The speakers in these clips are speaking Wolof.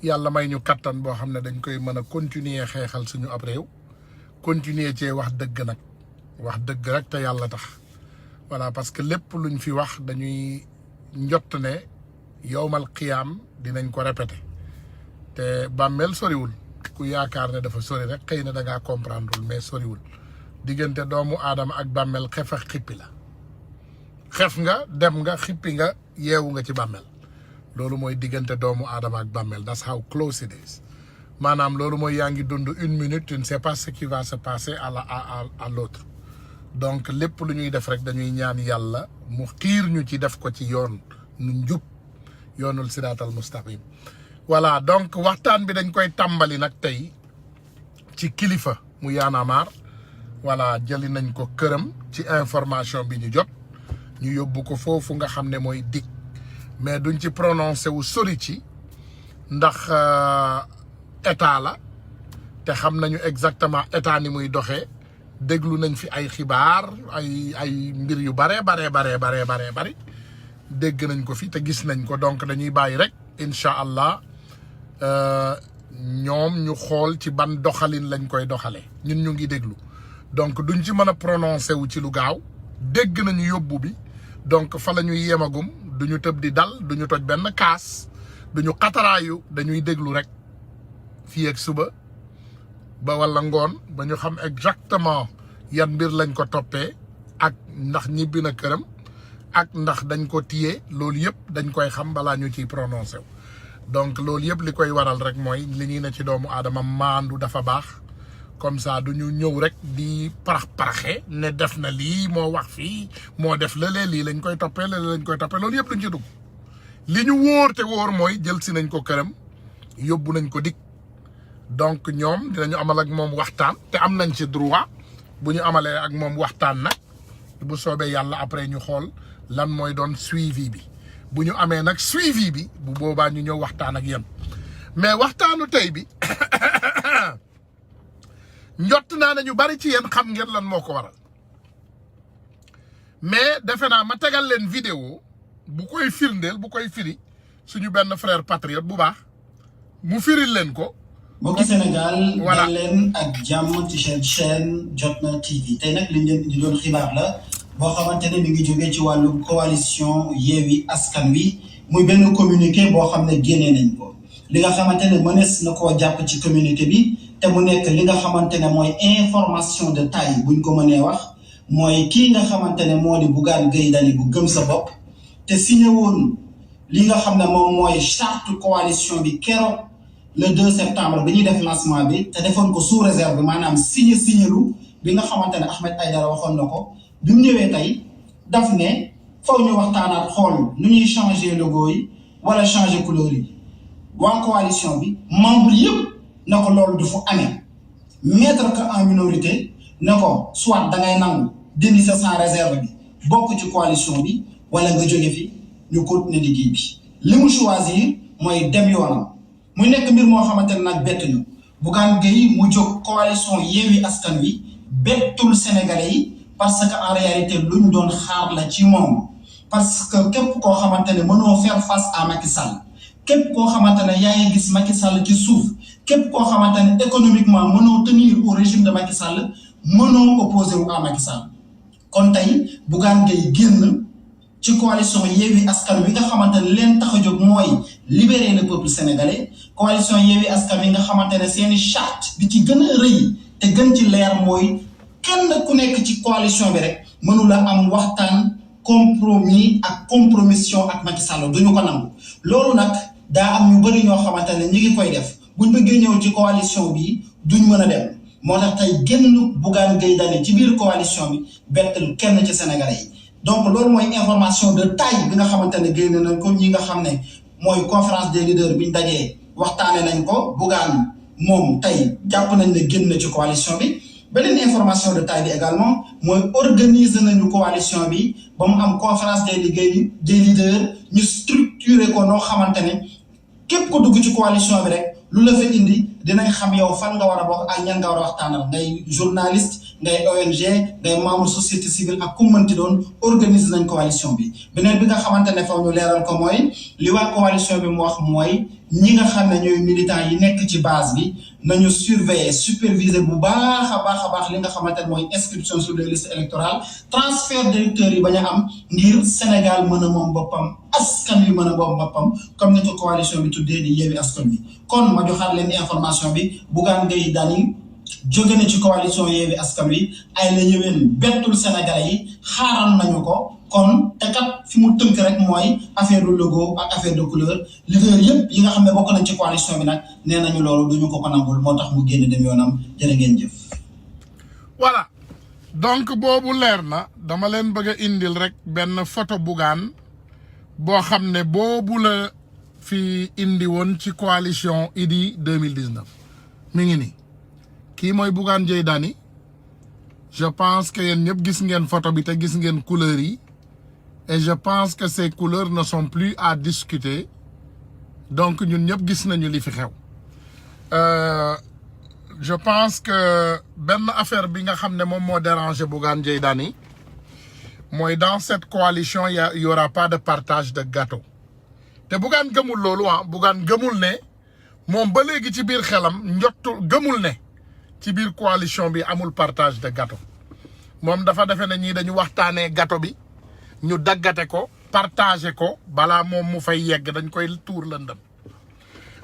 yàlla may ñu kattan boo xam ne dañ koy mën a continuer xeexal suñu ab réew continuer cee wax dëgg nag wax dëgg rek te yàlla tax voilà parce que lépp luñ fi wax dañuy njott ne yowmal qiyaam dinañ ko répété te bàmmeel soriwul ku yaakaar ne dafa sori rek xëy na da ngaa comprendre mais soriwul diggante doomu aadama ak bàmmeel xef ak xippi la xef nga dem nga xippi nga yeewu nga ci bàmmeel loolu mooy diggante doomu aadama ak bàmmeel that's how close it is maanaam loolu mooy yaa ngi dund une minute tu ne sais pas ce qui va se passer à l'autre donc lépp lu ñuy def rek dañuy ñaan yàlla mu xiir ñu ci def ko ci yoon nu njub yoonul siraatal mustaqim voilà donc waxtaan bi dañ koy tàmbali nag tey ci kilifa mu Y'en a marre voilà jëli nañ ko këram ci information bi ñu jot ñu yóbbu ko foofu nga xam ne mooy dik mais duñ ci prononcé wu sori ci ndax état la te xam nañu exactement état ni muy doxee déglu nañ fi ay xibaar ay mbir yu bare bari dégg nañ ko fi te gis nañ ko donc dañuy bàyyi rek incha allah ñoom ñu xool ci ban doxalin lañ koy doxalee ñun ñu ngi déglu donc duñ ci mën a prononcé wu ci lu gaaw dégg nañu yóbbu bi donc fa la ñuy yemagum duñu tëb di dal duñu toj benn kaas duñu xataraayu dañuy déglu rek fii ak suba ba wala ngoon ba ñu xam exactement yan mbir lañ ko toppee ak ndax ñibbi na këram ak ndax dañ ko téye loolu yëpp dañ koy xam balaa ñu ciy prononcé wu donc loolu yëpp li koy waral rek mooy li ñuy ne ci doomu aadama maandu dafa baax comme ça du ñu ñëw rek di paraxe ne def na lii moo wax fii moo def lële lii lañ koy toppee lële lañ koy toppee loolu yëpp duñ ci dugg li ñu wóor te wóor mooy jël si nañ ko këram yóbbu nañ ko dik donc ñoom dinañu amal ak moom waxtaan te am nañ ci droit bu ñu amalee ak moom waxtaan nag bu soobee yàlla après ñu xool lan mooy doon suivi bi bu ñu amee nag suivi bi bu boobaa ñu ñëw waxtaan ak yéen mais waxtaanu tey bi njott naa ne ñu bari ci yéen xam ngeen lan moo ko waral mais defe naa ma tegal leen vidéo bu koy firndeel bu koy firi suñu benn frère patriote bu baax mu firil leen ko. mbokki Sénégal dal leen ak jàmm ci seen chaîne Jotna TV tey nag liñ leen di doon xibaar la boo xamante ne mi ngi jógee ci wàllu coalition Yewwi Askan Wi muy benn communiqué boo xam ne génnee nañ ko li nga xamante ne mënees na koo jàpp ci communiqué bi te mu nekk li nga xamante ne mooy information de taille buñ ko mënee wax mooy kii nga xamante ne moo di Bougane Gueye Dany bu gëm sa bopp te signé woon li nga xam ne moom mooy charte coalition bi keroog le 2 septembre bi ñuy def lancement bi te defoon ko sous réserve bi maanaam signé lu bi nga xamante ne Ahmed Aïdara waxoon na ko bi mu ñëwee tey daf ne faw ñu waxtaanaat xool nu ñuy changer logo yi wala changer couleur yi waa coalition bi membre yëpp na ko loolu du fu amee mettre que en minorité ne ko soit da ngay nangu dindi sa sans réserve bi bokk ci coalition bi wala nga jóge fi ñu continuer liggéey bi li mu choisir mooy dem yoonam muy nekk mbir moo xamante ne nag bett ñu Bougane Gueye mu jóg coalition Yewwi Askan Wi bettul Sénégalais yi parce que en réalité lu ñu doon xaar la ci moom parce que képp koo xamante ne mënoo faire face à Macky Sall képp koo xamante ne yaa ngi gis Macky Sall ci suuf képp koo xamante ne économiquement mënoo tenir au régime de Macky Sall mënoo opposé wu à Macky Sall kon tey Bougane Gueye génn ci coalition Yewwi Askan Wi nga xamante ne leen tax a jóg mooy libérer le peuple sénégalais coalition Yewwi Askan Wi nga xamante ne seeni charte bi ci gën a rëy te gën ci leer mooy kenn ku nekk ci coalition bi rek mënula am waxtaan compromis ak compromission ak Macky Sall duñu ko nangu loolu nag daa am ñu bëri ñoo xamante ne ñi ngi koy def buñ bëggee ñëw ci coalition bi duñ mën a dem moo tax tey génn Bougane Gueye Dany ci biir coalition bi bettul kenn ci Sénégalais yi donc loolu mooy information de taille bi nga xamante ne génn nañ ko ñi nga xam ne mooy conférence des leaders biñ dajee waxtaane nañ ko Bougane moom tey jàpp nañ ne génn na ci coalition bi beneen information de taille bi également mooy organiser nañu coalition bi ba mu am conférence des leaders ñu structuré ko noo xamante ne képp ko dugg ci coalition bi rek lu la fa indi dinañ xam yow fan nga war a bokk ak ñan nga war a waxtaanal ngay journaliste ngay ONG ngay membre société civile ak ku mënti doon organiser nañ coalition bi beneen bi nga xamante ne foofu ñu leeral ko mooy li waa coalition bi mu wax mooy ñi nga xam ne ñooy militants yi nekk ci base bi nañu surveiller superviser bu baax a baax li nga xamante ne mooy inscription sur les listes électorales transfert d'électeurs yi bañ a am ngir Sénégal mën a moom boppam askan wi mën a moom boppam comme ni ko coalition bi tuddee di Yewwi Askan Wi kon ma joxaat leen information bi Bougane Gueye Dany jóge na ci coalition Yewwi Askan Wi ay la yëwén bettul Sénégalais yi xaaral nañu ko kon te kat fi mu tënk rek mooy affaire de logo ak affaire de couleur leader yëpp yi nga xam ne bokk nañ ci coalition bi nag nee nañu loolu duñu ko nangul moo tax mu génn dem yoonam jërë ngeen jëf. voilà donc boobu leer na dama leen bëgg a indil rek benn photo Bougane boo xam ne boobu la fi indi woon ci coalition Idy 2019 mi ngi nii kii mooy Bougane Gueye Dany je pense que yéen ñëpp gis ngeen photo bi te gis ngeen couleurs yi et je pense que ces couleurs ne sont plus à discuter donc ñun ñëpp gis nañu li fi xew je pense que benn affaire bi nga xam ne moom moo dérangé Bougane Gueye Dany mooy dans cette coalition y aura pas de partage de gâteau te Bougane gëmul loolu Bougane gëmul ne moom ba léegi ci biir xelam njottu gëmul ne ci biir coalition bi amul partage de gâteau moom dafa defe ne ñii dañu waxtaanee gâteau bi ñu daggate ko partager ko balaa moom mu fay yegg dañ koy tuur lëndëm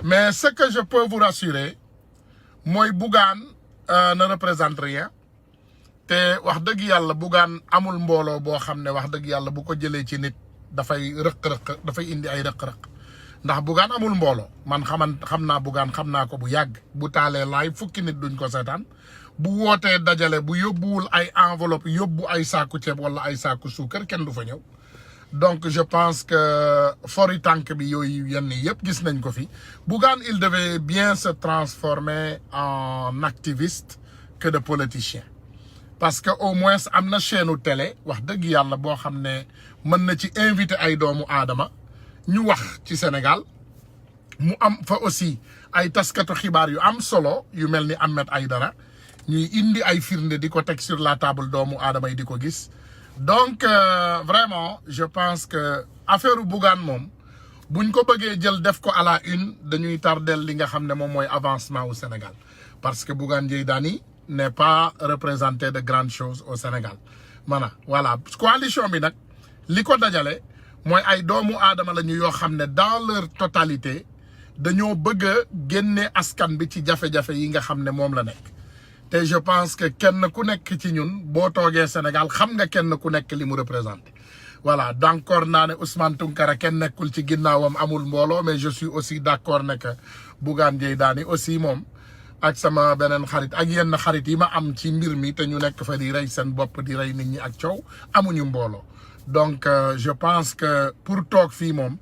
mais ce que je peux vous rassurer mooy Bougane ne représente rien te wax dëgg yàlla Bougane amul mbooloo boo xam ne wax dëgg yàlla bu ko jëlee ci nit dafay rëq-rëq dafay indi ay rëq-rëq ndax Bougane amul mbooloo man xam naa Bougane xam naa ko bu yàgg bu taalee laay fukki nit duñ ko seetaan bu wootee dajale bu yóbbuwul ay enveloppe yóbbu ay saaku ceeb wala ay saaku suukar kenn du fa ñëw donc je pense que fori tànk bi yooyu yenn yëpp gis nañ ko fi Bougane il devait bien se transformer en activiste que de politicien parce que au moins am na chaîne télé wax dëgg yàlla boo xam ne mën na ci invité ay doomu aadama ñu wax ci Sénégal mu am fa aussi ay taskatu xibaar yu am solo yu mel ni Ahmed Aïdara ñuy indi ay firnde di ko teg sur la table doomu aadama yi di ko gis donc vraiment je pense que affaire Bougane moom buñ ko bëggee jël def ko à la une dañuy tardel li nga xam ne moom mooy avancement au Sénégal parce que Bougane Gueye Dany n'est pas représenté de grandes choses au Sénégal voilà coalition bi nag li ko dajale mooy ay doomu aadama la ñu yoo xam ne dans leur totalité dañoo bëgg a génne askan bi ci jafe-jafe yi nga xam ne moom la nekk te je pense que kenn ku nekk ci ñun boo toogee Sénégal xam nga kenn ku nekk li mu représenté voilà d'accord naa ne Ousmane Tounkara kenn nekkul ci ginnaawam amul mbooloo mais je suis aussi d'accord ne que Bougane Gueye Dany aussi moom ak sama beneen xarit ak yenn xarit yi ma am ci mbir mi te ñu nekk fa di rey seen bopp di rey nit ñi ak coow amuñu mbooloo donc je pense que pour toog fii moom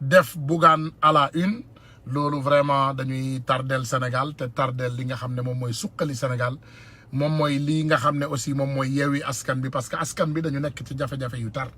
def Bougane à la une loolu vraiment dañuy tardel Sénégal te tardel li nga xam ne moom mooy suqali Sénégal moom mooy lii nga xam ne aussi moom mooy Yewwi Askan bi parce que askan bi dañu nekk ci jafe-jafe yu tar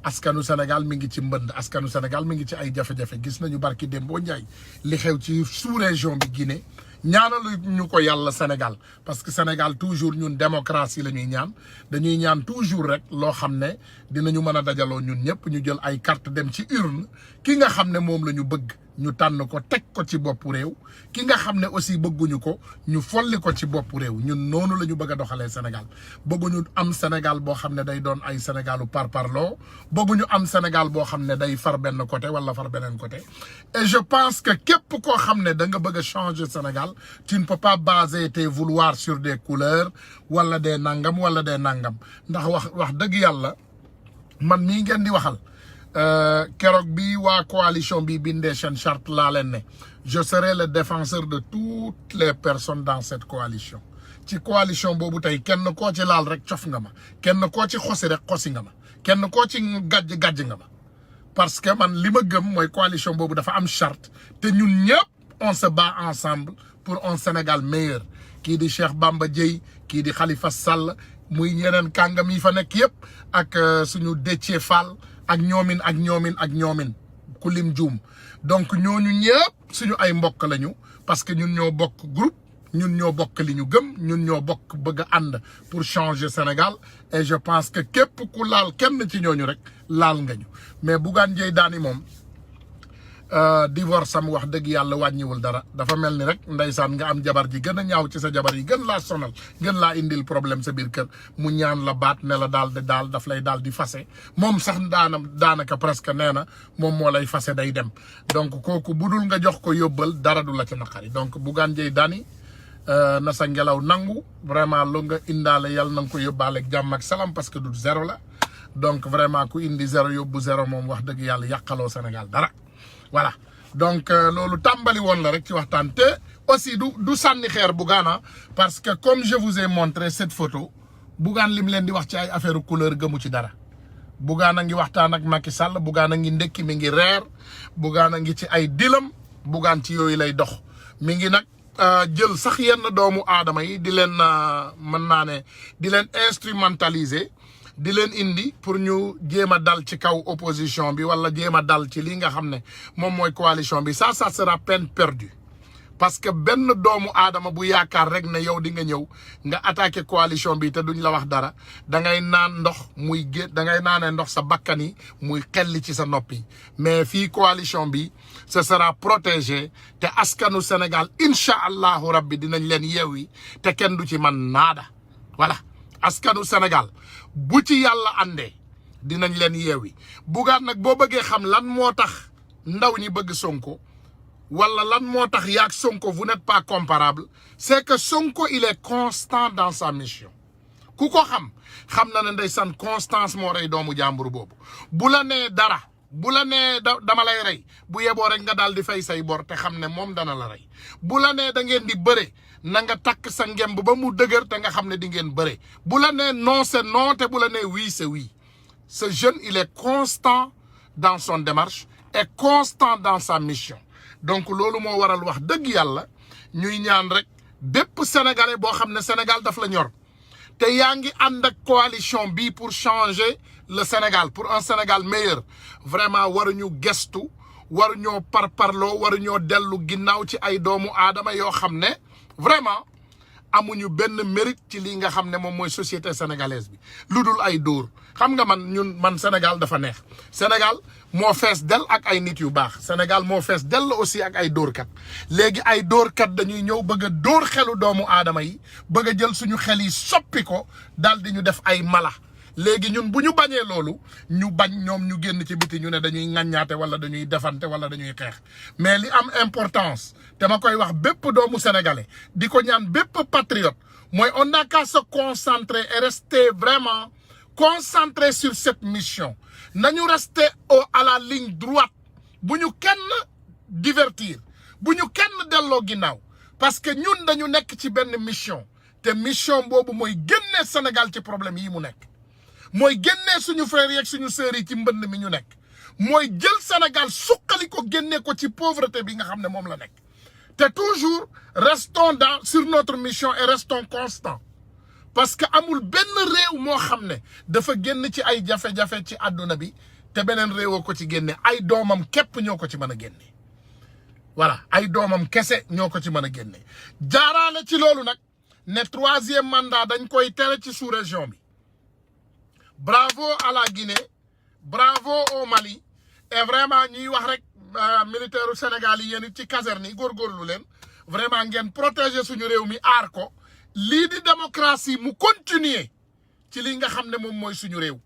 askanu Sénégal mi ngi ci mbënd askanu Sénégal mi ngi ci ay jafe-jafe gis nañu barki Dembo Ndiaye li xew ci sous-région bi Guinée ñaanalu ñu ko yàlla Sénégal parce que Sénégal toujours ñun démocratie la ñuy ñaan dañuy ñaan toujours rek loo xam ne dinañu mën a dajaloo ñun ñëpp ñu jël ay carte dem ci urne ki nga xam ne moom la ñu bëgg ñu tànn ko teg ko ci boppu réew ki nga xam ne aussi bëgguñu ko ñu folli ko ci boppu réew ñun noonu la ñu bëgg a doxalee Sénégal bëgguñu am Sénégal boo xam ne day doon ay Sénégalu parparloo bëgguñu am Sénégal boo xam ne day far benn côté wala far beneen côté et je pense que képp koo xam ne da nga bëgg a changer Sénégal tu ne peux pas baser tes vouloirs sur des couleurs wala des nangam wala des nangam ndax wax dëgg yàlla man mii ngeen di waxal keroog bi waa coalition bi bindee seen charte laa leen ne je serai le défenseur de toutes les personnes dans cette coalition ci coalition boobu tey kenn koo ci laal rek cof nga ma kenn koo ci xosi rek xosi nga ma kenn koo ci gàjj nga ma parce que man li ma gëm mooy coalition boobu dafa am charte te ñun ñëpp on se bat ensemble pour un Sénégal meilleur kii di Cheikh Bamba Dièye kii di Khalifa Sall muy ñeneen kàngam yi fa nekk yëpp ak suñu Déthié Fall ak ñoomin ku lim juum donc ñooñu ñëpp suñu ay mbokk lañu parce que ñun ñoo bokk groupe ñun ñoo bokk li ñu gëm ñun ñoo bokk bëgg a ànd pour changer Sénégal et je pense que képp ku laal kenn ci ñooñu rek laal nga ñu mais Bougane Gueye Dany moom divorce am wax dëgg yàlla wàññiwul dara dafa mel ni rek ndeysaan nga am jabar ji gën a ñaaw ci sa jabar yi gën laa sonal gën laa indil problème sa biir kër mu ñaan la baat ne la daal daf lay daal di fase moom sax daanaka presque nee na moom moo lay fase day dem donc kooku budul nga jox ko yóbbal dara du la ci naqari donc Bougane Gueye Dany na sa ngelaw nangu vraiment lu nga indaale yàlla na nga ko yóbbaale ak jàmm ak salaam parce que du zéro la donc vraiment ku indi zéro yóbbu zéro moom wax dëgg yàlla yàqaloo Sénégal dara voilà donc loolu tàmbali woon la rek ci waxtaan te aussi du sànni xeer Bougane parce que comme je vous ai montré cette photo Bougane lim leen di wax ci ay affaire couleur gëmu ci dara Bougane a ngi waxtaan ak Macky Sall Bougane a ngi ndekki mi ngi reer Bougane a ngi ci ay dilam Bougane ci yooyu lay dox mi ngi nag jël sax yenn doomu aadama yi di leen mën naa ne di leen instrumentaliser di leen indi pour ñu jéem a dal ci kaw opposition bi wala jéem a dal ci li nga xam ne moom mooy coalition bi ça sera peine perdue parce que benn doomu aadama bu yaakaar rek ne yow di nga ñëw nga attaqué coalition bi te duñ la wax dara da ngay naan ndox muy da ngay naanee ndox sa bakkan yi muy xelli ci sa noppi mais fii coalition bi ce sera protégé te askanu Sénégal incha allahu rabbi dinañ leen yeewi te kenn du ci man naada voilà askanu Sénégal bu ci yàlla àndee dinañ leen yeewi Bougane nag boo bëggee xam lan moo tax ndaw ñi bëgg Sonko wala lan moo tax yaag Sonko vous n'êtes pas comparable c'est que Sonko il est constant dans sa mission ku ko xam na ne ndeysaan constance moo rey doomu jàmbur boobu bu la nee dara bu la nee dama lay rey bu yeboo rek nga daal di fay say bor te xam ne moom dana la rey bu la nee da ngeen di bëre na nga takk sa ngemb ba mu dëgër te nga xam ne di ngeen bëre bu la nee non c'est non te bu la nee oui c'est oui ce jeune il est constant dans son démarche et constant dans sa mission donc loolu moo waral wax dëgg yàlla ñuy ñaan rek bépp sénégalais boo xam ne Sénégal daf la ñor te yaa ngi ànd ak coalition bi pour changer le Sénégal pour un Sénégal meilleur vraiment waruñu gestu waruñoo parparloo waruñoo dellu ginnaaw ci ay doomu aadama yoo xam ne vraiment amuñu benn mérite ci li nga xam ne moom mooy société sénégalaise bi lu dul ay dóor xam nga man Sénégal dafa neex Sénégal moo fees del ak ay nit yu baax Sénégal moo fees del aussi ak ay dóorkat léegi ay dóorkat dañuy ñëw bëgg a dóor xelu doomu aadama yi bëgg a jël suñu xel yi soppi ko daal di ñu def ay mala léegi ñun bu ñu bañee loolu ñu bañ ñoom ñu génn ci biti ñu ne dañuy ŋaññaate wala dañuy defante wala dañuy xeex mais li am importance te ma koy wax bépp doomu sénégalais di ko ñaan bépp patriote mooy on n'a qu'à se concentrer et rester vraiment concentré sur cette mission nañu rester à la ligne droite bu ñu kenn divertir bu ñu kenn delloo ginnaaw parce que ñun dañu nekk ci benn mission te mission boobu mooy génnee Sénégal ci problème yi mu nekk mooy génnee suñu frères yi ak suñu sœurs yi ci mbënd mi ñu nekk mooy jël Sénégal suqali ko génnee ko ci pauvreté bi nga xam ne moom la nekk te toujours restons sur notre mission et restons constants parce que amul benn réew moo xam ne dafa génn ci ay jafe-jafe ci àdduna bi te beneen réewoo ko ci génne ay doomam képp ñoo ko ci mën a génne voilà ay doomam kese ñoo ko ci mën a génne jaaraale ci loolu nag ne 3e mandat dañ koy tere ci sous-région bi bravo à la Guinée bravo au Mali et vraiment ñuy wax rek militaire u Sénégal yi yéen ci caserne yi góorgóorlu leen vraiment ngeen protéger suñu réew mi aar ko lii di démocratie mu continuer ci li nga xam ne moom mooy suñu réew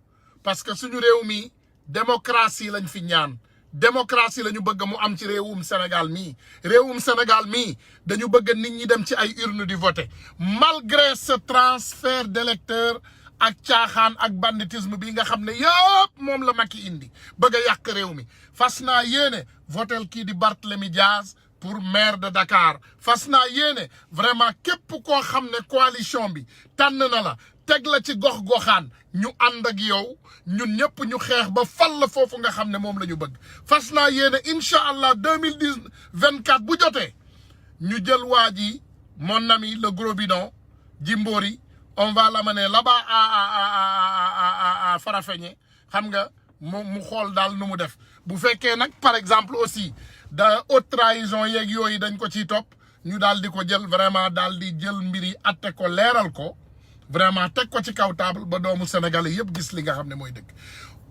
parce que suñu réew mi démocratie lañ fi ñaan démocratie la ñu bëgg mu am ci réewum Sénégal mii dañu bëgg nit ñi dem ci ay urne di voter malgré ce transfert d'électeurs ak caaxaan ak banditisme bi nga xam ne yëpp moom la Macky indi bëgg a yàq réew mi fas naa yéene votel kii di Barthélémy Diaz pour maire de Dakar fas naa yéene vraiment képp koo xam ne coalition bi tànn na la teg la ci gox-goxaan ñu ànd ak yow ñun ñëpp ñu xeex ba fal la foofu nga xam ne moom la ñu bëgg fas naa yéene incha allah 2024 bu jotee ñu jël waa ji mon ami le gros bidon Jimbori on va l'amener là-bas à Farafenni xam nga mu xool daal nu mu def bu fekkee nag par exemple aussi da haute trahison yeeg yooyu dañ ko ciy topp ñu daal di ko jël vraiment daal di jël mbir yi atte ko leeral ko vraiment teg ko ci kaw table ba doomu Sénégal yëpp gis li nga xam ne mooy dëgg.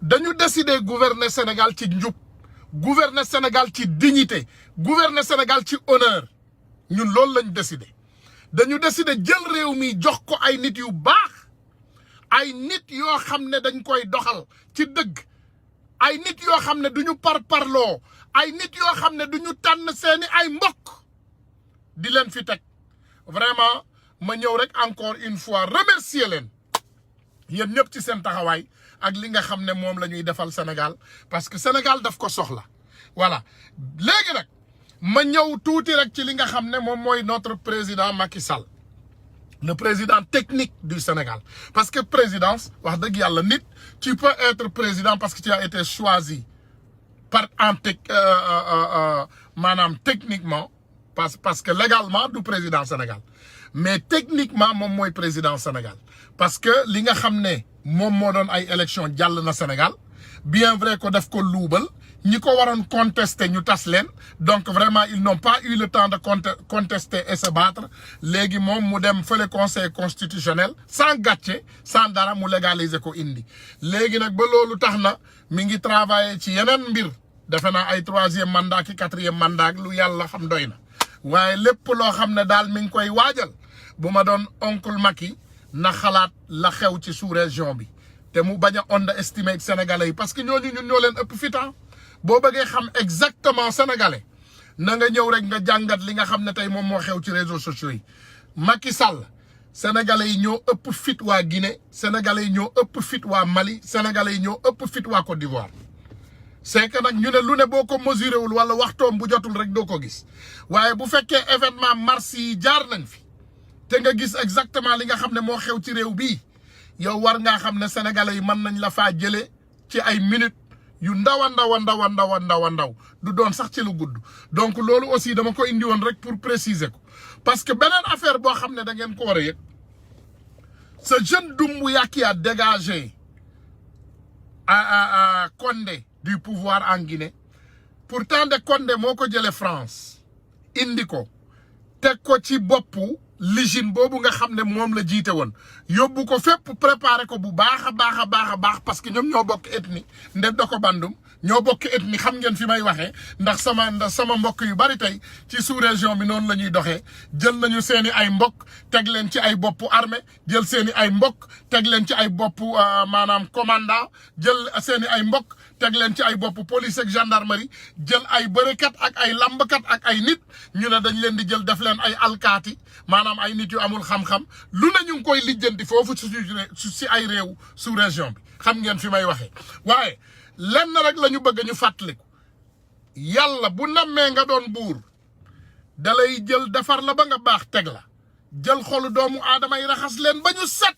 dañu décider gouverner Sénégal ci njub gouverner Sénégal ci dignité gouverner Sénégal ci honneur ñun loolu lañ décider. dañu décider jël réew mi jox ko ay nit yu baax ay nit yoo xam ne dañ koy doxal ci dëgg ay nit yoo xam ne duñu parloo ay nit yoo xam ne duñu tànn seeni ay mbokk di leen fi teg vraiment ma ñëw rek encore une fois remercier leen yéen ñëpp ci seen taxawaay ak li nga xam ne moom la ñuy defal Sénégal parce que Sénégal daf ko soxla voilà léegi nag ma ñëw tuuti rek ci li nga xam ne moom mooy notre président Macky Sall le président technique du Sénégal parce que présidence wax dëgg yàlla nit tu peux être président parce que tu as été choisi par maanaam techniquement parce que légalement du président Sénégal mais techniquement moom mooy président Sénégal parce que li nga xam ne moom moo doon ay élection jàll na Sénégal bien vrai que daf ko luubal ñi ko waroon contester ñu tas leen donc vraiment ils n'ont pas eu le temps de contester et se battre léegi moom mu dem fële conseil constitutionnel sans gàcce sans dara mu légaliser ko indi léegi nag ba loolu tax na mi ngi travailler ci yeneen mbir defe naa ay 3e mandat ki 4e mandat lu yàlla xam doy na waaye lépp loo xam ne daal mi ngi koy waajal bu ma doon oncle Macky na xalaat la xew ci sous-région bi te mu bañ a underestimer sénégalais yi parce que ñooñu ñun ñoo leen ëpp fitan boo bëggee xam exactement sénégalais na nga ñëw rek nga jàngat li nga xam ne tey moom moo xew ci réseaux sociaux yi Macky Sall sénégalais yi ñoo ëpp fit waa Guinée sénégalais yi ñoo ëpp fit waa Mali sénégalais yi ñoo ëpp fit waa Côte d'Ivoire c'est que nag ñu ne lu ne boo ko mesuré wul wala waxtoom bu jotul rek doo ko gis waaye bu fekkee événement mars yi jaar nañ fi te nga gis exactement li nga xam ne moo xew ci réew bii yow war ngaa xam ne sénégalais yi mën nañ la faa jëlee ci ay minutes yu ndaw du doon sax ci lu gudd donc loolu aussi dama ko indi woon rek pour préciser ko parce que beneen affaire boo xam ne da ngeen ko war a yëg ce jeune Doumbouya qui a dégagé à Condé du pouvoir en Guinée pourtant de Condé moo ko jëlee France indi ko teg ko ci boppu ligine boobu nga xam ne moom la jiite woon yóbbu ko fépp préparé ko bu baax a baax parce que ñoom ñoo bokk ethnie nde doko bandum ñoo bokk ethnie xam ngeen fi may waxee ndax sama mbokk yu bari tey ci sous-région bi noonu la ñuy doxee jël nañu seeni ay mbokk teg leen ci ay boppu armée jël seeni ay mbokk teg leen ci ay boppu maanaam commandant jël seeni ay mbokk teg leen ci ay boppu police ak gendarmerie jël ay bërekat ak ay lambkat ak ay nit ñu ne dañ leen di jël def leen ay alkaati maanaam ay nit yu amul xam-xam lu ne ñu ngi koy lijjanti foofu si ay réew sous région bi xam ngeen fi may waxee waaye lenn rek la ñu bëgg ñu fàttaliku yàlla bu nammee nga doon buur dalay jël defar la ba nga baax teg la jël xolu doomu aadama yi raxas leen ba ñu set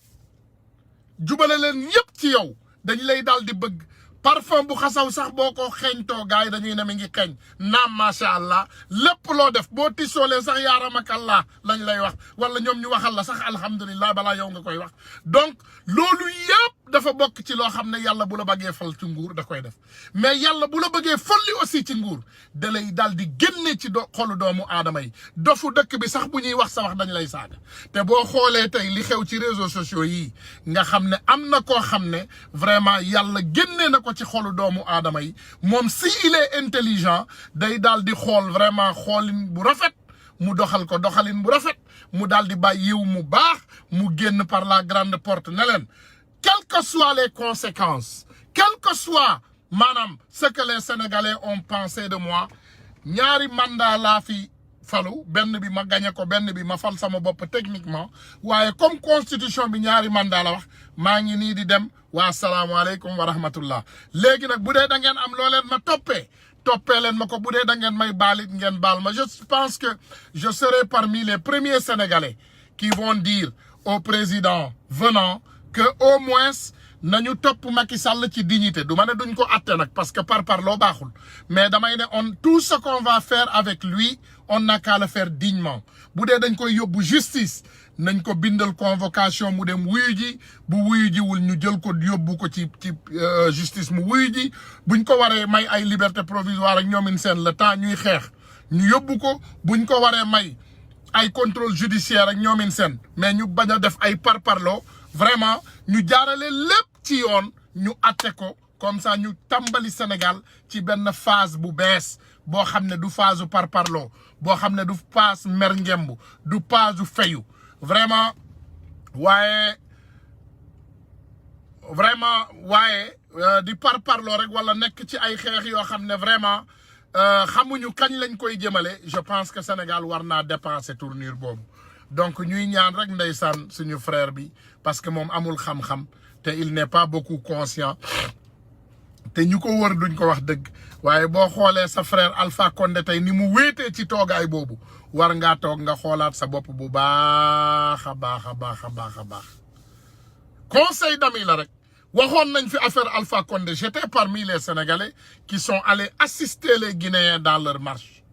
jubale leen yépp ci yow dañ lay daal di bëgg parfum bu xasaw sax boo ko xeeñtoo gars yi dañuy ne mi ngi xeeñ naam macha allah lépp loo def boo tisoolee sax yaaramakallaa lañ lay wax wala ñoom ñu waxal la sax alhamdulilah balaa yow nga koy wax donc loolu yëpp dafa bokk ci loo xam ne yàlla bu la bëggee fal ci nguur da koy def mais yàlla bu la bëggee folli aussi ci nguur da lay daal di génne ci xolu doomu aadama yi dofu dëkk bi sax bu ñuy wax sa wax dañ lay saaga te boo xoolee tey li xew ci réseaux sociaux yi nga xam ne am na koo xam ne vraiment yàlla génne na ko ci xolu doomu aadama yi moom si il est intelligent day daal di xool vraiment xoolin bu rafet mu doxal ko doxalin bu rafet mu daal di bàyyi yiw mu baax mu génn par la grande porte ne leen quelles que soient les conséquences quel que soit maanaam ce que les Sénégalais ont pensé de moi ñaari mandat laa fi falu benn bi ma gagné ko benn bi ma fal sama bopp techniquement waaye comme constitution bi ñaari mandat la wax maa ngi nii di dem waa asalaamaaleykum wa rahmatullah léegi nag bu dee da ngeen am loo leen ma toppee leen ma ko bu dee da ngeen may baalit ngeen baal ma je pense que je serai parmi les premiers Sénégalais qui vont dire au président venant que au moins nañu topp Macky Sall ci dignité du ma ne duñ ko atte nag parce que par loo baaxul mais damay ne tout ce qu'on va faire avec lui on n'a qu'à le faire dignement bu dee dañ koy yóbbu justice nañ ko bindal convocation mu dem wuyu ji bu wuyu jiwul ñu jël ko yóbbu ko ci justice mu wuyu ji buñ ko waree may ay liberté provisoire ak ñoomin seen le temps ñuy xeex ñu yóbbu ko buñ ko waree may ay contrôle judiciaire ak ñoomin seen mais ñu bañ a def ay parparloo vraiment ñu jaarale lépp ci yoon ñu atte ko comme ça ñu tàmbali Sénégal ci benn phase bu bees boo xam ne du phase u parparloo boo xam ne du phase mer ngemb du phase u fayu vraiment waaye di parparloo rek wala nekk ci ay xeex yoo xam ne vraiment xamuñu kañ lañ koy jëmale je pense que Sénégal war naa dépasser tournure boobu donc ñuy ñaan rek ndeysaan suñu frère bi parce que moom amul xam-xam te il n'est pas beaucoup conscient te ñu ko wër duñ ko wax dëgg waaye boo xoolee sa frère Alpha Condé tey ni mu wéetee ci toogaay boobu war ngaa toog nga xoolaat sa bopp bu baax a baax conseil d'amis la rek waxoon nañ fi affaire Alpha Condé j'étais parmi les Sénégalais qui sont allés assister les Guinéens dans leur marche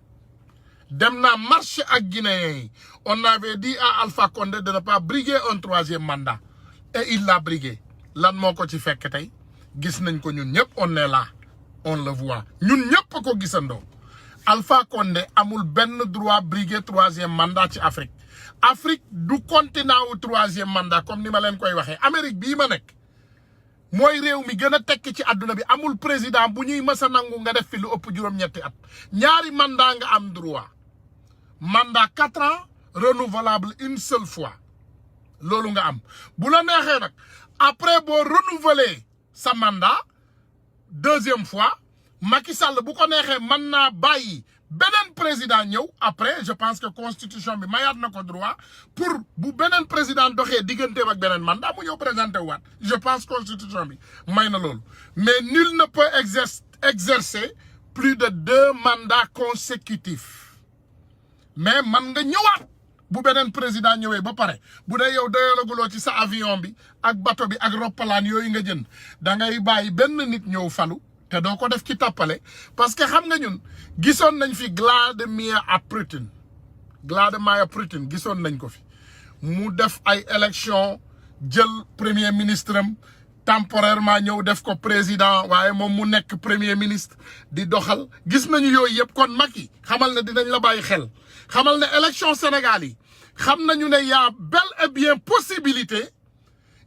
dem naa marche ak Guinéens yi on avait dit à Alpha Condé de ne pas briguer un 3e mandat et il l'a brigué lan moo ko ci fekk tey gis nañ ko ñun ñëpp on est là on le voit ñun ñëpp ko gisandoo Alpha Condé amul benn droit briguer 3e mandat ci Afrique du continent wu 3e mandat comme ni ma leen koy waxee Amérique bii ma nekk mooy réew mi gën a tekki ci àdduna bi amul président bu ñuy mës a nangu nga def fi lu ëpp juróom-ñetti at ñaari mandat nga am droit mandat 4 ans renouvelable une seule fois loolu nga am bu la neexee nag après boo renouveler sa mandat 2e fois Macky Sall bu ko neexee mën naa bàyyi beneen président ñëw après je pense que constitution bi mayaat na ko droit pour bu beneen président doxee digganteem ak beneen mandat mu ñëw présenté waat je pense constitution bi may na loolu mais nul ne peut exercer plus de 2 mandats consécutifs mais man nga ñëwaat bu beneen président ñëwee ba pare bu dee yow doyalaguloo ci sa avion bi ak bateau bi ak roppalaan yooyu nga jënd da ngay bàyyi benn nit ñëw falu te doo ko def ci tàppale parce que xam nga ñun gisoon nañ fi Vladimir Poutine gisoon nañ ko fi mu def ay élection jël premier ministre am temporairement ñëw def ko président waaye moom mu nekk premier ministre di doxal gis nañu yooyu yëpp kon Macky xamal ne dinañ la bàyyi xel xamal ne élection Sénégal yi xam nañu ne y'a bel et bien possibilité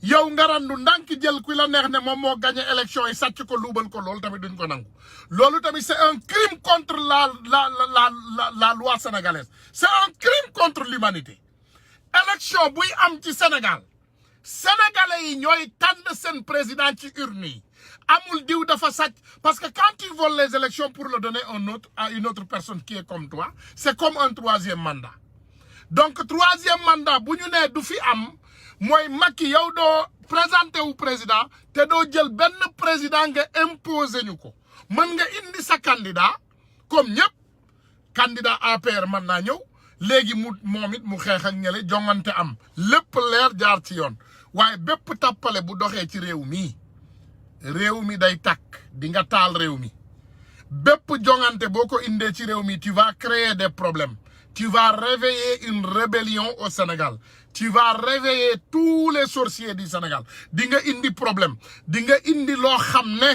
yow nga randu ndànk jël ku la neex ne moom moo gagné élection yi sàcc ko luubal ko loolu tamit duñ ko nangu loolu tamit c'est un crime contre la loi sénégalaise c'est un crime contre l'humanité élection buy am ci Sénégal sénégalais yi ñooy tànn seen président ci urne yi amul diw dafa sàcc parce que quand tu voles les élections pour le donner à une autre personne qui est comme toi c'est comme un 3e mandat donc 3e mandat bu ñu nee du fi am mooy Macky yow doo présenté wu président te doo jël benn président nga imposer ñu ko mën nga indi sa candidat comme ñëpp candidat APR mën naa ñëw léegi moom it mu xeex ak ñële jongante am lépp leer jaar ci yoon waaye bépp tappale bu doxee ci réew mi day takk di nga taal réew mi bépp jongante boo ko indee ci réew mi tu vas créer des problèmes tu vas réveiller une rébellion au Sénégal tu vas réveiller tous les sorciers du Sénégal di nga indi problème di nga indi loo xam ne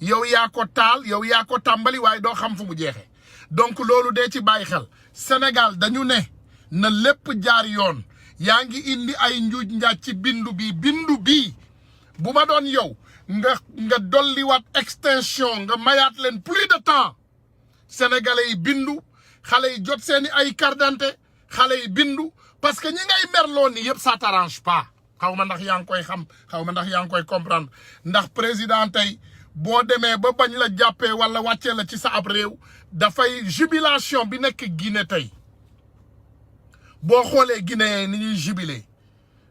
yow yaa ko taal yow yaa ko tàmbali waaye doo xam fu mu jeexee donc loolu dee ci bàyyi xel Sénégal dañu ne na lépp jaar yoon yaa ngi indi ay njuuj njaaj ci bindu bii bu ma doon yow nga dolliwaat extension nga mayaat leen plus de temps sénégalais yi bindu xale yi jot seeni ay carte d'identité xale yi bindu parce que ñi ngay merloo ni yëpp ça t'arrange pas xaw ma ndax yaa ngi koy xam xaw ma ndax yaa ngi koy comprendre ndax président tey boo demee ba bañ la jàppee wala wàccee la ci sa ab réew dafay jubilation bi nekk Guinée tey boo xoolee Guinée ni ñuy jubilé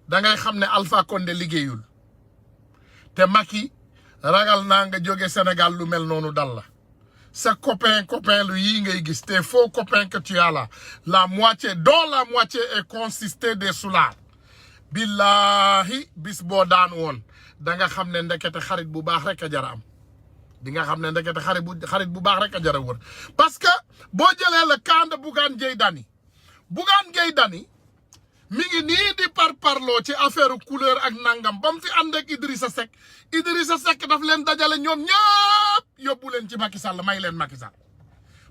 da ngay xam ne Alpha Condé liggéeyul te Macky ragal naa nga jóge Sénégal lu mel noonu dal la sa copain lu yii ngay gis tes faux copains que tu as là la moitié dont la moitié est constituée des soulards billahi bis boo daan woon da nga xam ne ndekete xarit bu baax rek a jara am di nga xam ne ndekete xarit bu baax rek a jara wër parce que boo jëlee le cas de Bougane Gueye Dany mi ngi nii di parloo ci affaire couleur ak nangam ba mu fi ànd ak Idrissa Seck daf leen dajale ñoom ñëpp yóbbu leen ci Macky Sall may leen Macky Sall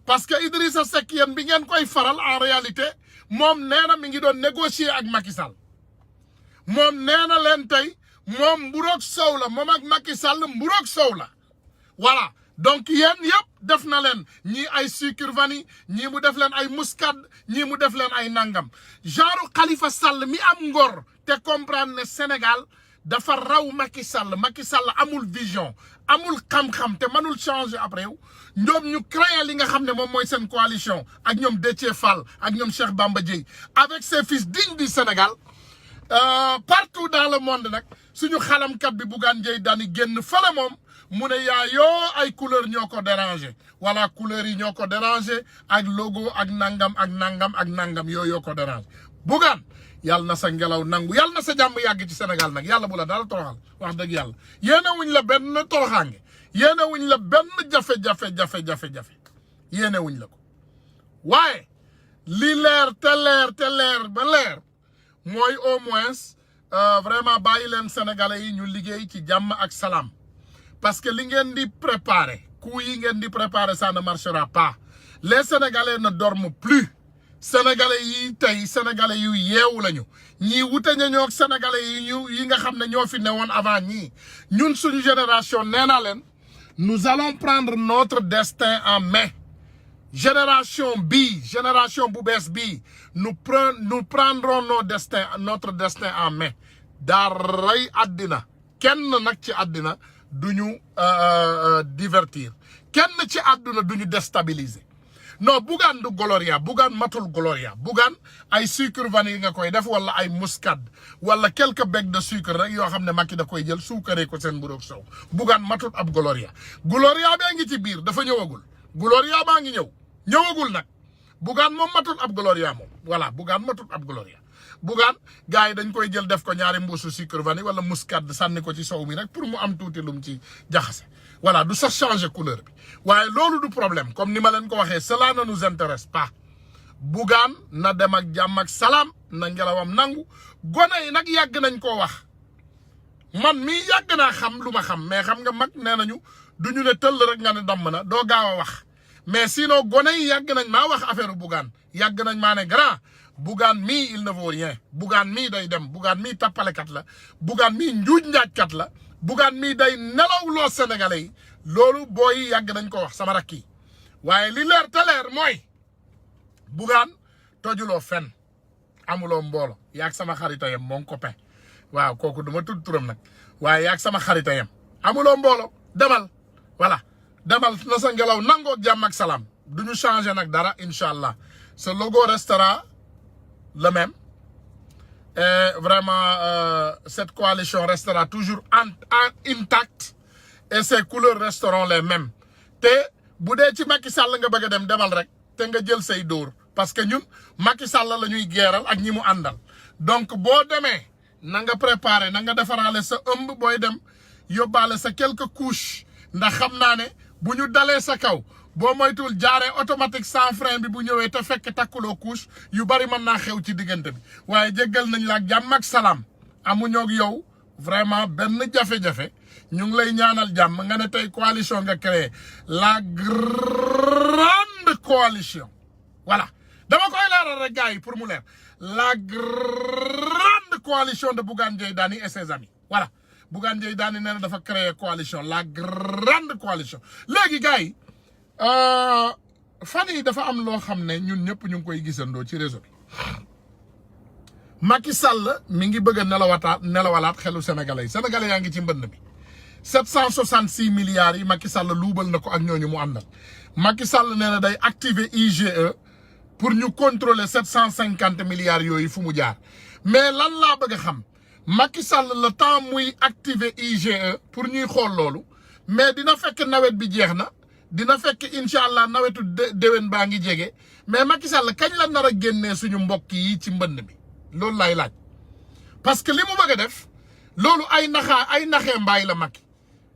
parce que Idrissa Seck yéen bi ngeen koy faral en réalité moom nee na mi ngi doon négocier ak Macky Sall moom nee na leen tey moom mburoog sow la moom ak Macky Sall mburoog sow la voilà donc yéen yëpp def na leen ñii ay sucre vanille ñii mu def leen ay muscade ñii mu def leen ay nangam genre Khalifa Sall mi am ngor te comprendre ne Sénégal dafa raw Macky Sall amul vision amul xam-xam te mënul changer après ñoom ñu créer li nga xam ne moom mooy seen coalition ak ñoom Déthié Fall ak ñoom Cheikh Bamba Dièye avec ses fils dignes du Sénégal partout dans le monde nag suñu xalamkat bi Bougane Gueye Dany génn fële moom mu ne yoo ay couleur ñoo ko dérangé voilà couleur yi ñoo ko dérangé ak logo ak nangam yoo ko dérangé Bougane yàlla na sa ngelaw nangu yàlla na sa jàmm yàgg ci Sénégal nag yàlla bu la dara toroxal wax dëgg yàlla yéene wuñ la benn toroxaange yéene wuñ la benn jafe-jafe yéene wuñ la ko waaye li leer te leer ba leer mooy au moins vraiment bàyyi leen sénégalais yi ñu liggéey ci jàmm ak salaam parce que li ngeen di préparer coup yi ngeen di préparer ça ne marchera pas les sénégalais ne dorment plus sénégalais yi tey sénégalais yu yeewu lañu ñii wute ñoo sénégalais yi nga xam ne ñoo fi newoon avant ñii ñun suñu génération nee naa leen nous allons prendre notre destin en main génération bu bees bii nous prendrons notre destin en main daaray àddina kenn nag ci àddina duñu divertir kenn ci àdduna duñu déstabiliser non Bougane du Gloria Bougane matul Gloria Bougane ay sucre vanille nga koy def wala ay muscade wala quelques becs de sucre rek yoo xam ne Macky da koy jël suukaree ko seen mburoog sow Bougane matul ab Gloria baa ngi ci biir dafa ñëwagul Gloria baa ngi ñëwagul nag Bougane moom matul ab Gloria moom voilà Bougane matul ab Gloria Bougane gars yi dañ koy jël def ko ñaari mbuusu sucre vanille wala muscade sànni ko ci sow mi rek pour mu am tuuti lum ci jaxase voilà du sax changer couleur bi waaye loolu du problème comme ni ma leen ko waxee cela ne nous intéresse pas Bougane na dem ak jàmm ak salaam na ngelawam nangu gone yi nag yàgg nañ koo wax man mii yàgg naa xam lu ma xam mais xam nga mag nee nañu du ñu ne tëll rek nga ne damm na doo gaaw a wax mais sinon gone yi yàgg nañ maa wax affaire Bougane yàgg nañ maa ne grand Bougane mii il ne vaut rien Bougane mii day dem Bougane mii tappalekat la Bougane mii njuuj njaajkat la Bougane mii day nelawloo sénégalais yi loolu booy yi yàgg nañ ko wax sama rakk yi waaye li leer te leer mooy Bougane tojuloo fen amuloo mboolo yaag sama xarita yem mon copain waaw kooku du ma tudd turam nag waaye yaag sama xarita yem amuloo mboolo demal voilà demal na sa ngelaw nangoo jàmm ak salaam du ñu changer nag dara incha allah ce logo restera le même et vraiment cette coalition restera toujours intacte et ses couleurs resteront les mêmes te bu dee ci Macky Sall nga bëgg a dem demal rek te nga jël say dóor parce que ñun Macky Sall la ñuy geeral ak ñi mu àndal donc boo demee na nga préparer na nga defaraale sa ëmb booy dem yóbbaale sa quelques couches ndax xam naa ne bu ñu dalee sa kaw boo moytuwul jaaree automatique sans frein bi bu ñëwee te fekk takkuloo couche yu bari mën naa xew ci diggante bi waaye jéggal nañ la ak jàmm ak salaam amuñoo ak yow vraiment benn jafe-jafe ñu ngi lay ñaanal jàmm nga ne tey coalition nga créé la grande coalition voilà dama koy leeral rek gars yi pour mu leer la grande coalition de Bougane Gueye Dany et ses amis voilà Bougane Gueye Dany nee na dafa créé coalition la grande coalition léegi gars yi fan yi dafa am loo xam ne ñun ñëpp ñu ngi koy gisandoo ci réseau bi Macky Sall mi ngi bëgg a nelawalaat xelu sénégalais yaa ngi ci mbënd mi 766 milliards yi Macky Sall luubal na ko ak ñooñu mu àndal Macky Sall nee na day activer IGE pour ñu contrôler 750 milliards yooyu fu mu jaar mais lan laa bëgg a xam Macky Sall le temps muy activer IGE pour ñuy xool loolu mais dina fekk nawet bi jeex na dina fekk incha allah nawetu déwén baa ngi jege mais Macky Sall kañ la nar a génnee suñu mbokk yi ci mbënd mi loolu laay laaj parce que li mu bëgg a def loolu ay naxee mbaay la Macky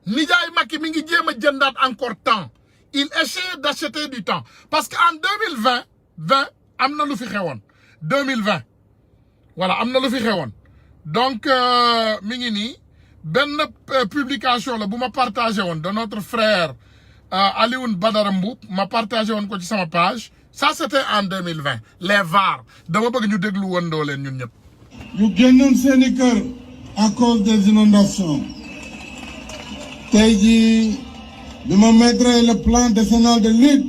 nijaay Macky mi ngi jéem a jëndaat encore temps il essaie d'acheter du temps parce que en 2020 am na lu fi xewoon 2020 voilà am na lu fi xewoon donc mi ngi nii benn publication la bu ma partagé woon de notre frère Alioune Badara Mboup ma partagé woon ko ci sama page Ça c'était en 2020 les VAR dama bëgg ñu déglu wondoo leen ñun ñëpp. ñu génnoon seeni kër à cause des inondations tey jii bi ma mettre le plan décennal de lutte